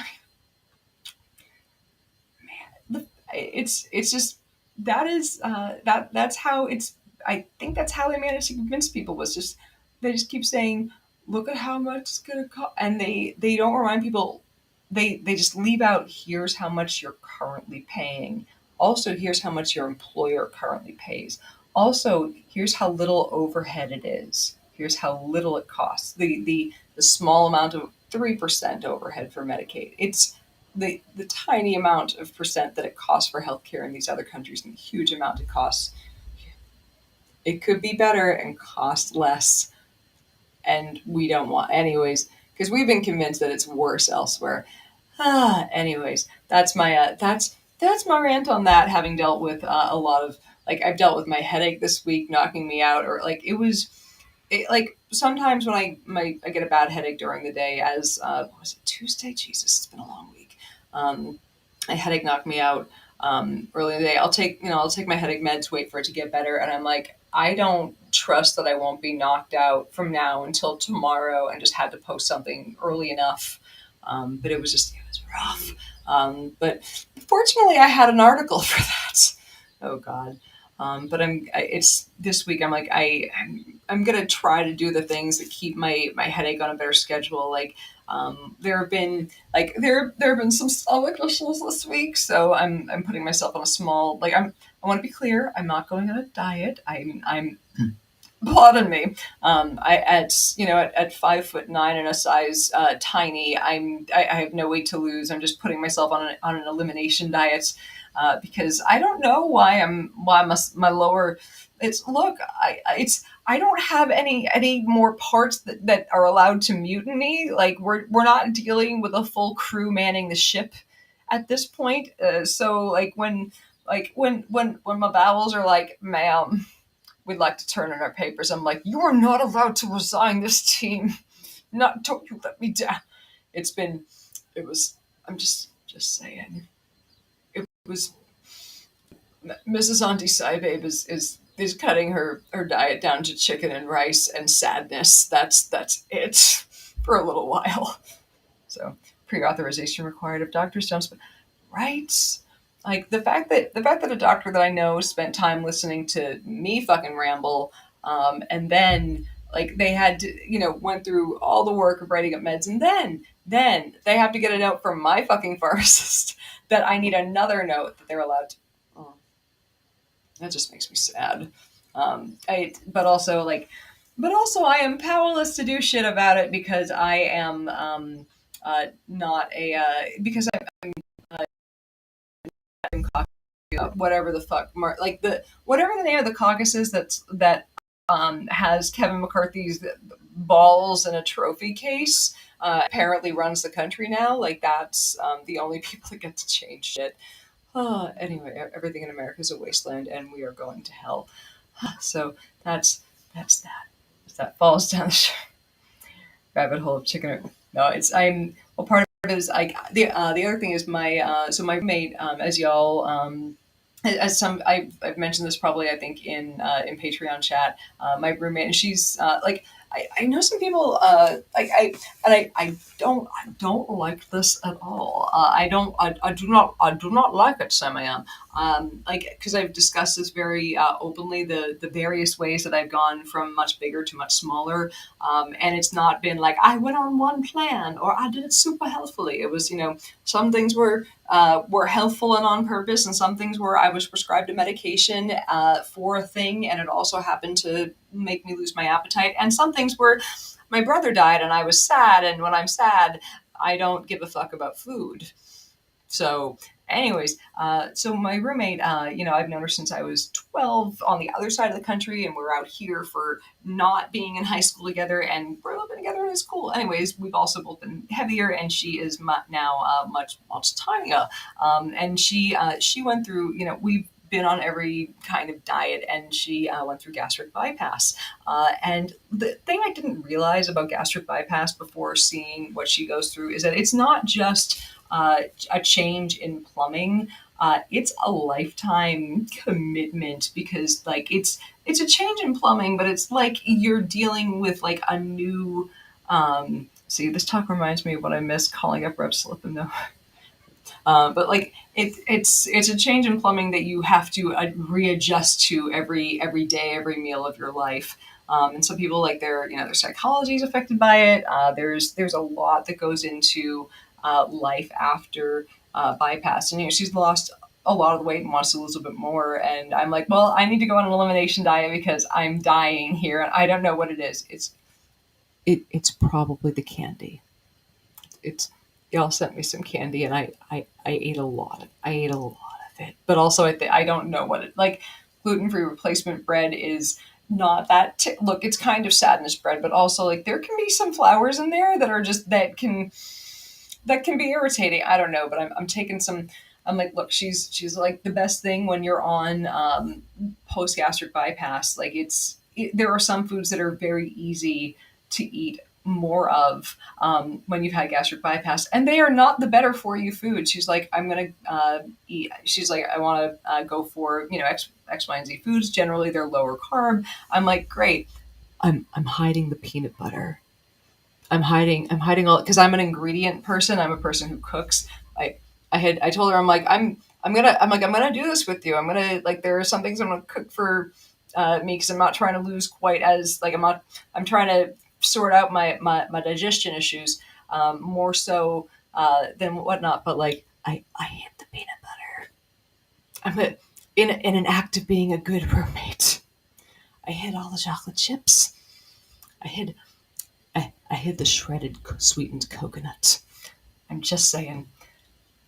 It's just, that is that's how it's. I think that's how they managed to convince people, was just, they just keep saying, look at how much it's gonna cost, and they don't remind people. They just leave out, here's how much you're currently paying. Also, here's how much your employer currently pays. Also, here's how little overhead it is. Here's how little it costs. The small amount of 3% overhead for Medicaid. It's the tiny amount of percent that it costs for healthcare in these other countries, and the huge amount it costs. It could be better and cost less, and we don't want, anyways, because we've been convinced that it's worse elsewhere. Anyways, that's my rant on that. Having dealt with a lot of, like, I've dealt with my headache this week knocking me out, or like, like, sometimes when I get a bad headache during the day, as was it Tuesday? Jesus, it's been a long week. A headache knocked me out early in the day. I'll take my headache meds, wait for it to get better, and I'm like, I don't trust that I won't be knocked out from now until tomorrow, and just had to post something early enough. But it was rough. But fortunately, I had an article for that. Oh God. But it's this week. I'm like, I'm gonna try to do the things that keep my headache on a better schedule. Like, there have been some stomach issues this week, so I'm putting myself on a small, like, I want to be clear. I'm not going on a diet. I'm pardon me. At 5'9" and a size tiny, I have no weight to lose. I'm just putting myself on an elimination diet, because I don't know my lower. I don't have any more parts that are allowed to mutiny. Like, we're not dealing with a full crew manning the ship at this point. So, like, when my bowels are like, ma'am, we'd like to turn in our papers, I'm like, you are not allowed to resign this team. Not until you let me down. It was, I'm just saying. It was, Mrs. Auntie SciBabe is cutting her diet down to chicken and rice and sadness. That's it for a little while. So, pre-authorization required of doctor's jumps, but right? Like, the fact that a doctor that I know spent time listening to me fucking ramble, and then, like, they had to, went through all the work of writing up meds, and then they have to get a note from my fucking pharmacist that I need another note that they're allowed to. Oh, that just makes me sad. But also I am powerless to do shit about it, because I am not a because I'm whatever the fuck, like, whatever the name of the caucus is that has Kevin McCarthy's balls in a trophy case. Apparently runs the country now. Like, that's the only people that get to change shit. Anyway, everything in America is a wasteland, and we are going to hell. So that's that. That falls down the rabbit hole of chicken. No, I'm, well, part is like the other thing is my so my roommate, as y'all as some I've mentioned this probably I think in Patreon chat. My roommate, and she's like I know some people I don't like this at all. I do not like it, Sam. I am like because I've discussed this very openly, the various ways that I've gone from much bigger to much smaller, and it's not been like I went on one plan or I did it super healthfully. It was, some things were helpful and on purpose, and some things were I was prescribed a medication for a thing, and it also happened to make me lose my appetite. And some things were my brother died, and I was sad, and when I'm sad, I don't give a fuck about food. So, anyways, so my roommate, I've known her since I was 12 on the other side of the country, and we're out here for not being in high school together, and we're living together in school. Anyways, we've also both been heavier, and she is now much, much tinier. And she went through, we've been on every kind of diet, and she went through gastric bypass. And the thing I didn't realize about gastric bypass before seeing what she goes through is that it's not just a change in plumbing. It's a lifetime commitment because like it's a change in plumbing, but it's like you're dealing with like a new. See, this talk reminds me of what I miss calling up reps to let them know. But like it's a change in plumbing that you have to readjust to every day, every meal of your life. And some people like their psychology is affected by it. There's a lot that goes into life after bypass, and she's lost a lot of the weight and wants to lose a bit more. And I'm like, well, I need to go on an elimination diet because I'm dying here, and I don't know what it is. It's probably the candy. It's Y'all sent me some candy, and I ate a lot. I ate a lot of it, but also I don't know what it like. Gluten-free replacement bread is not that. Look, it's kind of sadness bread, but also like there can be some flours in there that are just that can be irritating. I don't know, but I'm taking some. I'm like, look, she's like the best thing when you're on post gastric bypass. Like there are some foods that are very easy to eat more of when you've had gastric bypass, and they are not the better for you food. She's like, I'm gonna eat. She's like, I want to go for X, Y, and Z foods. Generally, they're lower carb. I'm like, great. I'm hiding the peanut butter. I'm hiding all because I'm an ingredient person. I'm a person who cooks. I told her I'm gonna do this with you. I'm gonna like there are some things I'm gonna cook for me because I'm not trying to lose quite as like I'm trying to sort out my digestion issues more so than whatnot. But like I hid the peanut butter. In an act of being a good roommate. I hid all the chocolate chips. I hid I hid the shredded sweetened coconut. I'm just saying.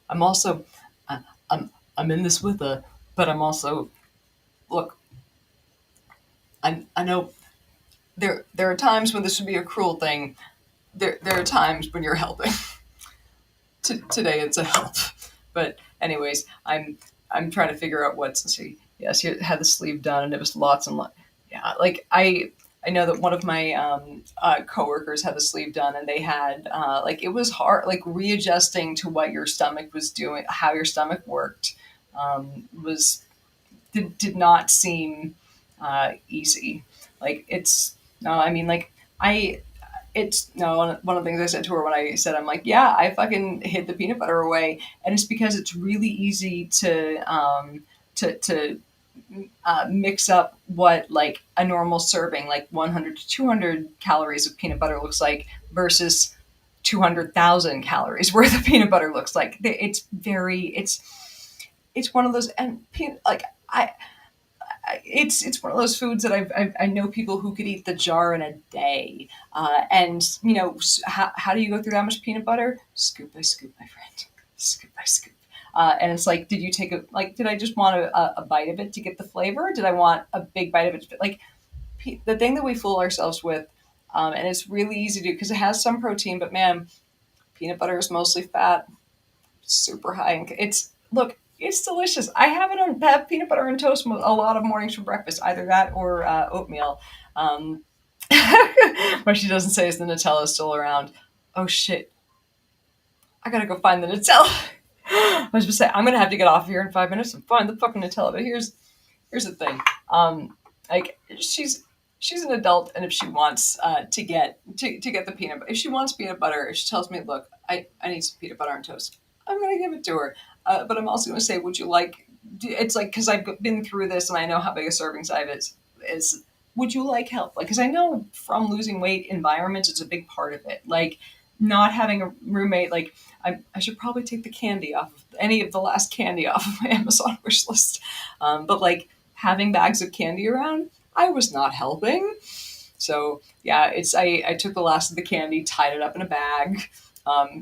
I'm also, I'm in this with her, but I'm also, look. I know there are times when this would be a cruel thing. There are times when you're helping. Today it's a help, but anyways, I'm trying to figure out what's. Let's see. Yes, he had the sleeve done, and it was lots and lots. Yeah, like I know that one of my coworkers had the sleeve done, and they had like it was hard, like readjusting to what your stomach was doing, how your stomach worked, was did not seem easy. Like it's no, I mean like I. It's no one of the things I said to her when I said I'm like, yeah, I fucking hid the peanut butter away, and it's because it's really easy to mix up what like a normal serving, like 100 to 200 calories of peanut butter looks like versus 200,000 calories worth of peanut butter looks like. It's one of those, and like it's one of those foods that I know people who could eat the jar in a day. And how do you go through that much peanut butter? Scoop by scoop, my friend. Scoop by scoop. And it's like, did I just want a bite of it to get the flavor? Did I want a big bite of it? Like the thing that we fool ourselves with, and it's really easy to do because it has some protein, but man, peanut butter is mostly fat, super high. It's delicious. I have peanut butter and toast a lot of mornings for breakfast, either that or oatmeal. What she doesn't say is the Nutella is still around. Oh shit. I gotta go find the Nutella. I was just say I'm gonna have to get off here in 5 minutes and find the fucking Nutella. But here's the thing. Like she's an adult, and if she wants to get the peanut, if she wants peanut butter, if she tells me, look, I need some peanut butter on toast, I'm gonna give it to her. But I'm also gonna say, would you like? It's like because I've been through this and I know how big a serving size is. Would you like help? Like, because I know from losing weight, environment is a big part of it. Like, not having a roommate, like I should probably take the candy off of any of the last candy off of my Amazon wish list. But like having bags of candy around, I was not helping. So yeah, I took the last of the candy, tied it up in a bag.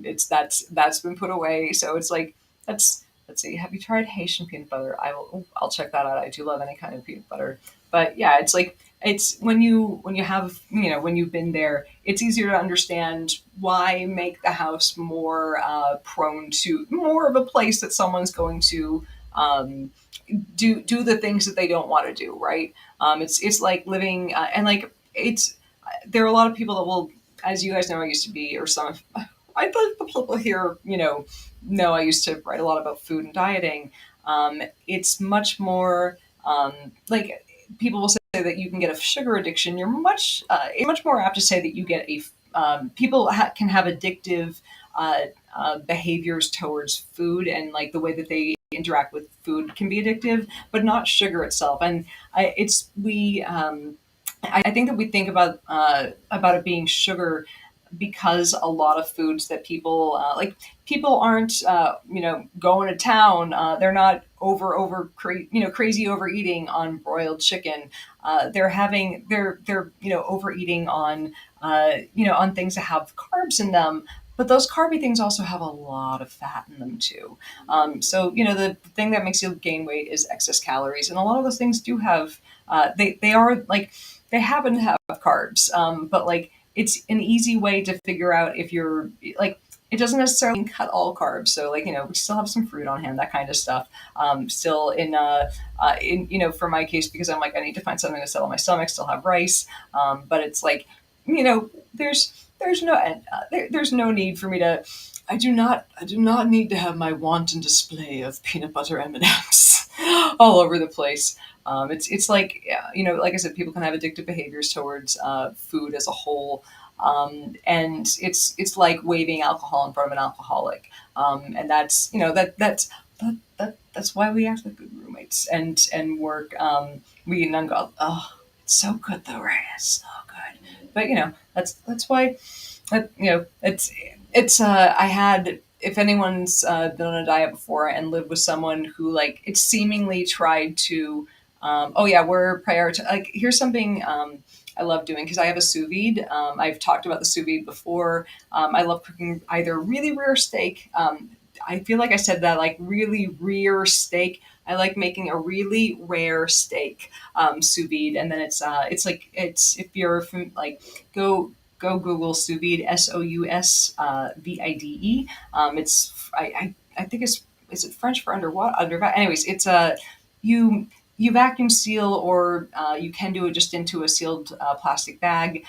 It's that's been put away. So it's like that's let's see. Have you tried Haitian peanut butter? I'll check that out. I do love any kind of peanut butter. But yeah, it's like it's when you have when you've been there, it's easier to understand why make the house more prone to more of a place that someone's going to um, do the things that they don't want to do, right? It's like living and like it's there are a lot of people that will, as you guys know, I used to be, or some I thought the people here, know I used to write a lot about food and dieting. It's much more like people will say that you can get a sugar addiction. You're much more apt to say that you get a people can have addictive behaviors towards food, and like the way that they interact with food can be addictive, but not sugar itself. And it's we I think that we think about it being sugar because a lot of foods that people aren't going to town, they're not crazy overeating on broiled chicken. They're overeating on on things that have carbs in them, but those carby things also have a lot of fat in them too. So the thing that makes you gain weight is excess calories, and a lot of those things do have they are like they happen to have carbs, but like it's an easy way to figure out if you're like it doesn't necessarily cut all carbs. So like we still have some fruit on hand, that kind of stuff. Still in for my case, because I'm like I need to find something to settle my stomach. Still have rice, but it's like there's no there's no need for me to. I do not need to have my wanton display of peanut butter M&Ms all over the place. It's like like I said, people can have addictive behaviors towards food as a whole, and it's like waving alcohol in front of an alcoholic, and that's that's why we act like good roommates and work. We eat and go, oh, it's so good though, right? It's so good, but that's why it's I had if anyone's been on a diet before and lived with someone who like it seemingly tried to oh yeah, we're prioritizing. Like, here's something I love doing because I have a sous vide. I've talked about the sous vide before. I love cooking either really rare steak. I feel like I said that like really rare steak. I like making a really rare steak sous vide, and then it's like it's if you're from like go Google sous vide, SOUSVIDE. I think it's is it French for underwater under. Anyways, it's a you you vacuum seal, or you can do it just into a sealed plastic bag,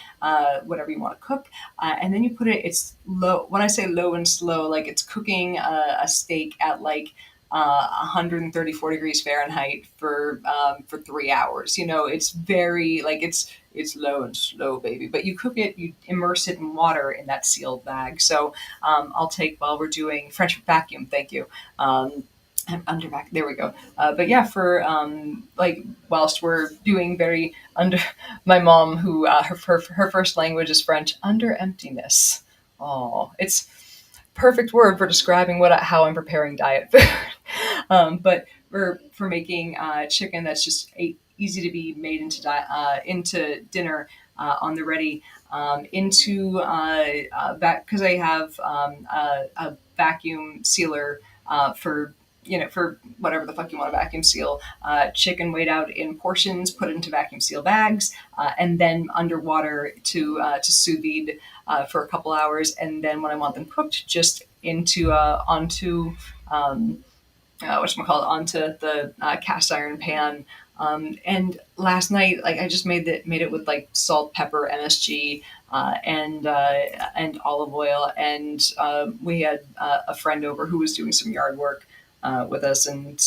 whatever you want to cook, and then you put it. It's low. When I say low and slow, like it's cooking a steak at like 134 degrees Fahrenheit for 3 hours. It's very like it's low and slow, baby. But you cook it, you immerse it in water in that sealed bag. So I'll take while we're doing French vacuum. Thank you. I'm under back. There we go. But yeah, for like whilst we're doing very under, my mom who her first language is French, under emptiness. Oh, it's perfect word for describing how I'm preparing diet food. But for making chicken that's just easy to be made into dinner on the ready, into back because I have a vacuum sealer for for whatever the fuck you want to vacuum seal chicken, weighed out in portions, put it into vacuum seal bags, and then underwater to sous vide for a couple hours, and then when I want them cooked, just into onto whatchamacallit, onto the cast iron pan. And last night, like I just made it with like salt, pepper, MSG, and olive oil. And we had a friend over who was doing some yard work with us, and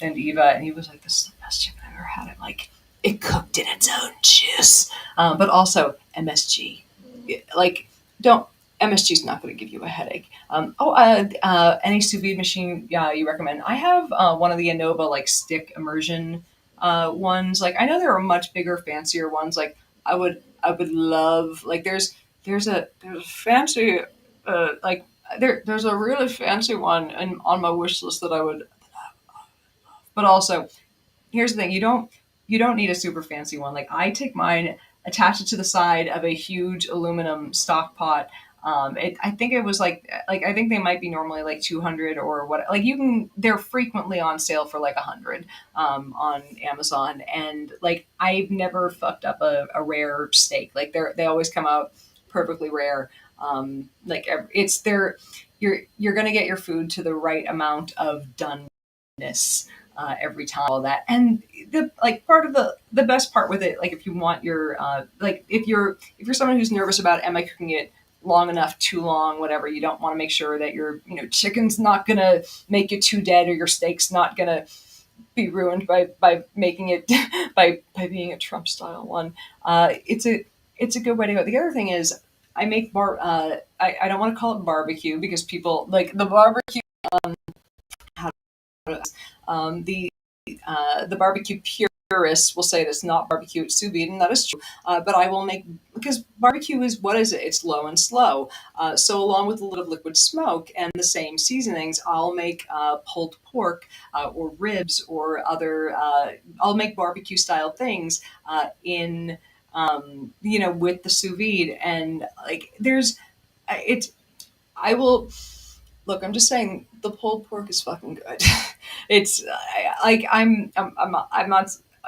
Eva, and he was like, "This is the best chicken I've ever had." I'm like, "It cooked in its own juice," but also MSG. Like, don't MSG is not going to give you a headache. Any sous vide machine, yeah, you recommend? I have one of the Innova like stick immersion ones. Like, I know there are much bigger, fancier ones. Like, I would love, like, there's a fancy like there's a really fancy one and on my wish list that I would. But also, here's the thing: you don't need a super fancy one. Like, I take mine, attach it to the side of a huge aluminum stock pot. I think it was like I think they might be normally like 200 or what. Like, you can, they're frequently on sale for like 100 on Amazon, and like I've never fucked up a rare steak. Like, they always come out perfectly rare. It's there. You're gonna get your food to the right amount of doneness every time, all that. And the like part of the best part with it, like, if you want your like, if you're someone who's nervous about, am I cooking it long enough, too long, whatever, you don't want to make sure that your chicken's not gonna make it too dead, or your steak's not gonna be ruined by making it by being a Trump style one. It's a good way to go. The other thing is, I make I don't want to call it barbecue, because people like the barbecue. How the barbecue purists will say that's not barbecue, it's sous vide, and that is true. But I will make, because barbecue is, what is it? It's low and slow. So along with a little liquid smoke and the same seasonings, I'll make pulled pork or ribs or other. I'll make barbecue style things in with the sous vide, and like it's I will. Look, I'm just saying the pulled pork is fucking good. It's like I'm not.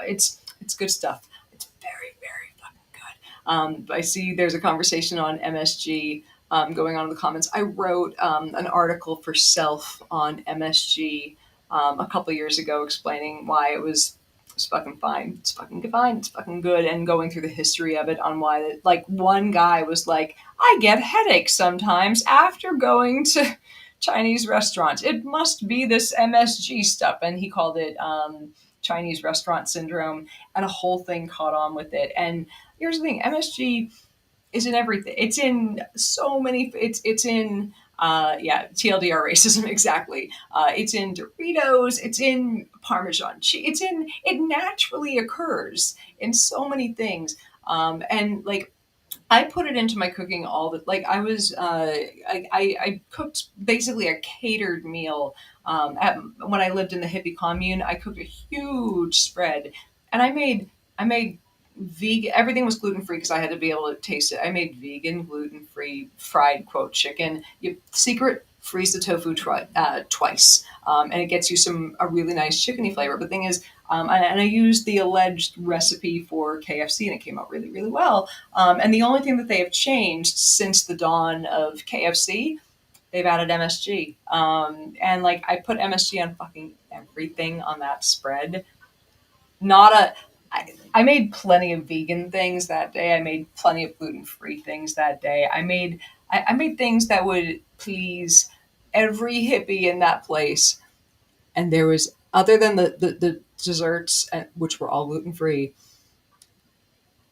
It's good stuff. It's very very fucking good. I see there's a conversation on MSG going on in the comments. I wrote an article for Self on MSG a couple years ago, explaining why it's fucking fine. It's fucking fine. It's fucking good. And going through the history of it, on why, like, one guy was like, I get headaches sometimes after going to Chinese restaurants. It must be this MSG stuff. And he called it Chinese restaurant syndrome. And a whole thing caught on with it. And here's the thing: MSG is in everything. It's in so many. It's in TLDR racism, exactly. It's in Doritos. It's in Parmesan cheese. It naturally occurs in so many things. And like, I put it into my cooking all the, like, I was I cooked basically a catered meal when I lived in the hippie commune. I cooked a huge spread, and I made vegan. Everything was gluten free because I had to be able to taste it. I made vegan, gluten free fried quote chicken. Secret: freeze the tofu twice, and it gets you a really nice chickeny flavor. But the thing is, and I used the alleged recipe for KFC, and it came out really, really well. And the only thing that they have changed since the dawn of KFC, they've added MSG. And like, I put MSG on fucking everything on that spread. Not a. I made plenty of vegan things that day. I made plenty of gluten free things that day. I made things that would please every hippie in that place. And there was, other than the desserts, which were all gluten free,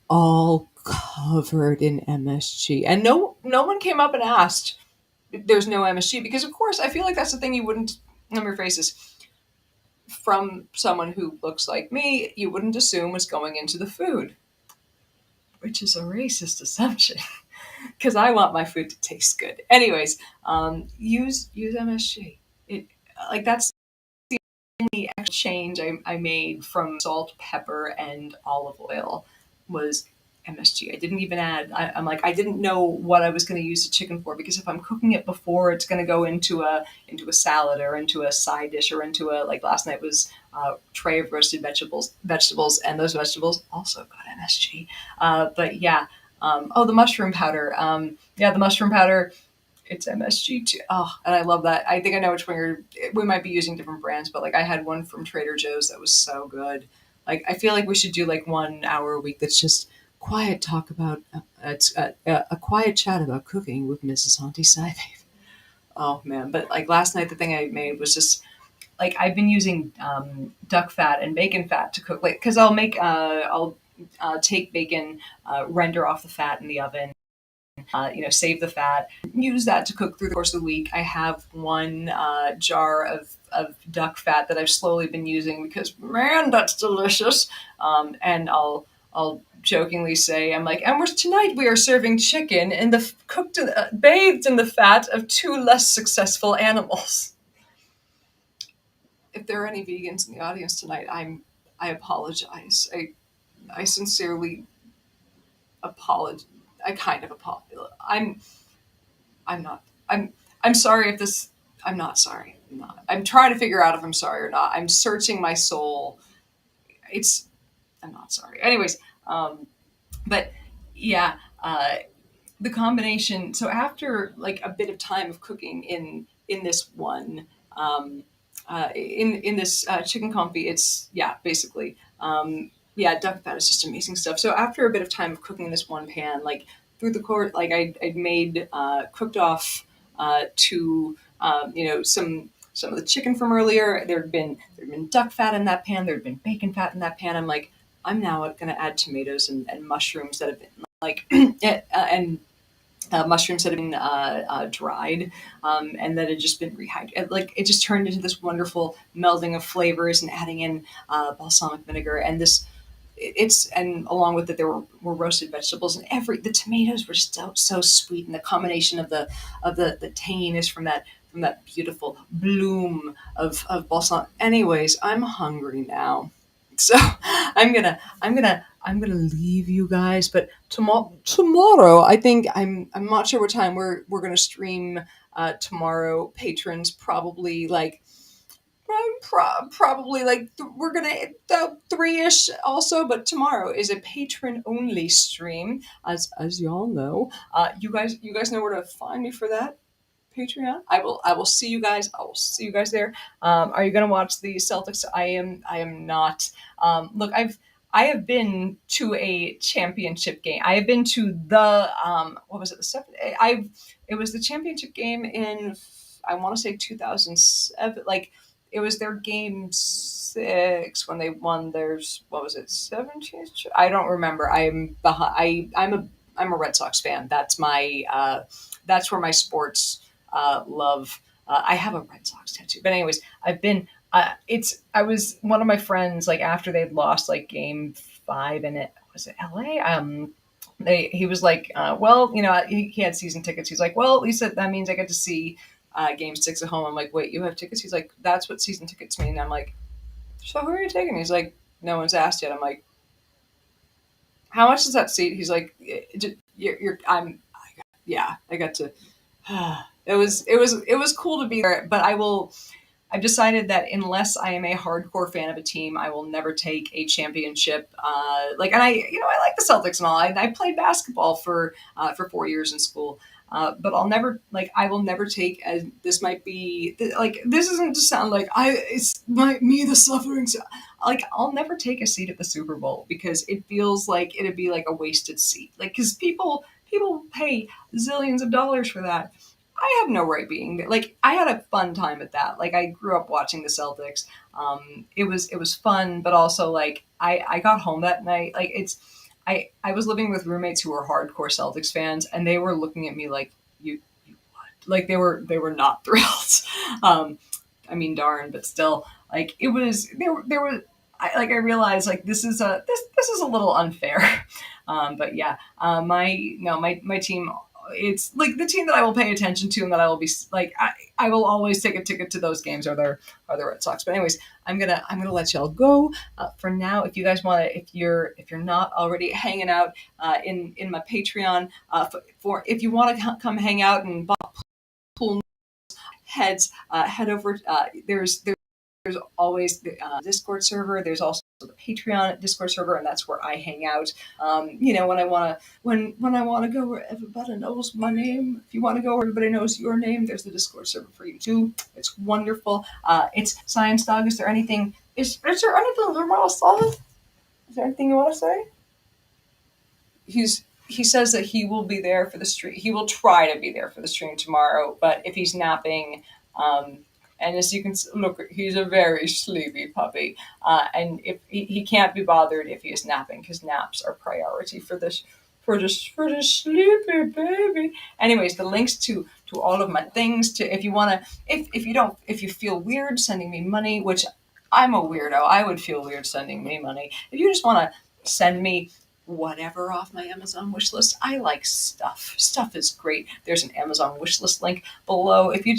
all covered in MSG, and no one came up and asked, there's no MSG, because of course I feel like that's the thing you wouldn't. Let me rephrase this: from someone who looks like me, you wouldn't assume was going into the food, which is a racist assumption, because I want my food to taste good. Anyways, use MSG. It like that's the actual change I made from salt, pepper, and olive oil was MSG. I didn't even add. I'm like, I didn't know what I was going to use the chicken for, because if I'm cooking it before it's going to go into a salad or into a side dish or into a, like, last night was a tray of roasted vegetables, and those vegetables also got MSG. But yeah. The mushroom powder. The mushroom powder, it's MSG too. Oh, and I love that. I think I know which one we might be using different brands, but like, I had one from Trader Joe's that was so good. Like, I feel like we should do like 1 hour a week that's just quiet talk about a quiet chat about cooking with Mrs. Auntie SciBabe. Oh man! But like last night, the thing I made was just like I've been using duck fat and bacon fat to cook, like because I'll take bacon, render off the fat in the oven, save the fat, use that to cook through the course of the week. I have one jar of duck fat that I've slowly been using because man, that's delicious. And I'll jokingly say, I'm like, and tonight we are serving chicken in the cooked, bathed in the fat of two less successful animals. If there are any vegans in the audience tonight, I apologize. I sincerely apologize. I kind of apologize. I'm not. I'm sorry if this. I'm not sorry. I'm not. I'm trying to figure out if I'm sorry or not. I'm searching my soul. It's. I'm not sorry. Anyways, but yeah, the combination. So after like a bit of time of cooking in this one, in this chicken confit, it's yeah, basically. Yeah, duck fat is just amazing stuff. So after a bit of time of cooking in this one pan, like through the course, like I'd made cooked off to some of the chicken from earlier. There'd been duck fat in that pan. There'd been bacon fat in that pan. I'm like, I'm now going to add tomatoes and mushrooms that have been like and mushrooms that have been dried and that had just been rehydrated. Like it just turned into this wonderful melding of flavors and adding in balsamic vinegar and this. It's and along with it there were roasted vegetables and the tomatoes were just so sweet and the combination of the tanginess from that beautiful bloom of balsamic. Anyways, I'm hungry now. So I'm gonna leave you guys, but tomorrow I think I'm not sure what time we're gonna stream tomorrow. Patrons probably like probably like we're gonna three-ish also, but tomorrow is a patron only stream, as y'all know. You guys know where to find me for that. Patreon. I will see you guys. I will see you guys there. Are you gonna watch the Celtics? I am not. Look, I have been to a championship game. I have been to the what was it? It was the championship game in I want to say 2007. Like it was their game six when they won theirs. What was it? 17th? I don't remember. I'm behind. I'm a Red Sox fan. That's where my sports love. I have a Red Sox tattoo, but anyways, I've been. I was one of my friends like after they'd lost like game five and it was it LA. He was like, well, he had season tickets. He's like, well, at least that means I get to see game six at home. I'm like, wait, you have tickets? He's like, that's what season tickets mean. I'm like, so who are you taking? He's like, no one's asked yet. I'm like, how much is that seat? He's like, yeah, I got to. It was cool to be there, but I've decided that unless I am a hardcore fan of a team, I will never take a championship. And I like the Celtics and all. I played basketball for 4 years in school, but I will never take. As this might be like this isn't to sound like it's me the suffering. Like I'll never take a seat at the Super Bowl because it feels like it'd be like a wasted seat. Like because people pay zillions of dollars for that. I have no right being there. Like I had a fun time at that. Like I grew up watching the Celtics. It was fun, but also like I got home that night. Like I was living with roommates who were hardcore Celtics fans, and they were looking at me like you what? Like they were not thrilled. I mean, darn, but still, like it was there was. I realized like this is a little unfair, but yeah, my team it's like the team that I will pay attention to and that I will be like I will always take a ticket to those games are the Red Sox. But anyways, I'm gonna let y'all go for now. If you guys want to, if you're not already hanging out in my Patreon for if you want to come hang out and pool head over. There's always the Discord server. There's also the Patreon Discord server, and that's where I hang out. When I wanna when I wanna go where everybody knows my name. If you want to go where everybody knows your name, there's the Discord server for you too. It's wonderful. It's Science Dog. Is there anything? Is there anything you want to say? Is there anything you want to say? he says that he will be there for the stream. He will try to be there for the stream tomorrow, but if he's napping, um, and as you can look, he's a very sleepy puppy, and if he can't be bothered if he is napping, because naps are priority for this for this sleepy baby. Anyways, the links to all of my things, to if you want to, if you don't, if you feel weird sending me money, which I'm a weirdo, I would feel weird sending me money. If you just want to send me whatever off my Amazon wish list, I like stuff. Stuff is great. There's an Amazon wish list link below. If you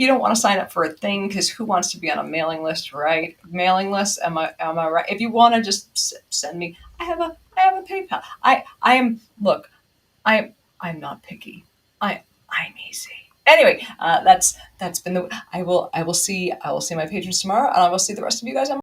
don't want to sign up for a thing, because who wants to be on a mailing list, right? Mailing list, am I right? If you want to just send me, I have a PayPal. I am, look, I'm not picky. I'm easy. Anyway, that's been the. I will see my patrons tomorrow, and I will see the rest of you guys on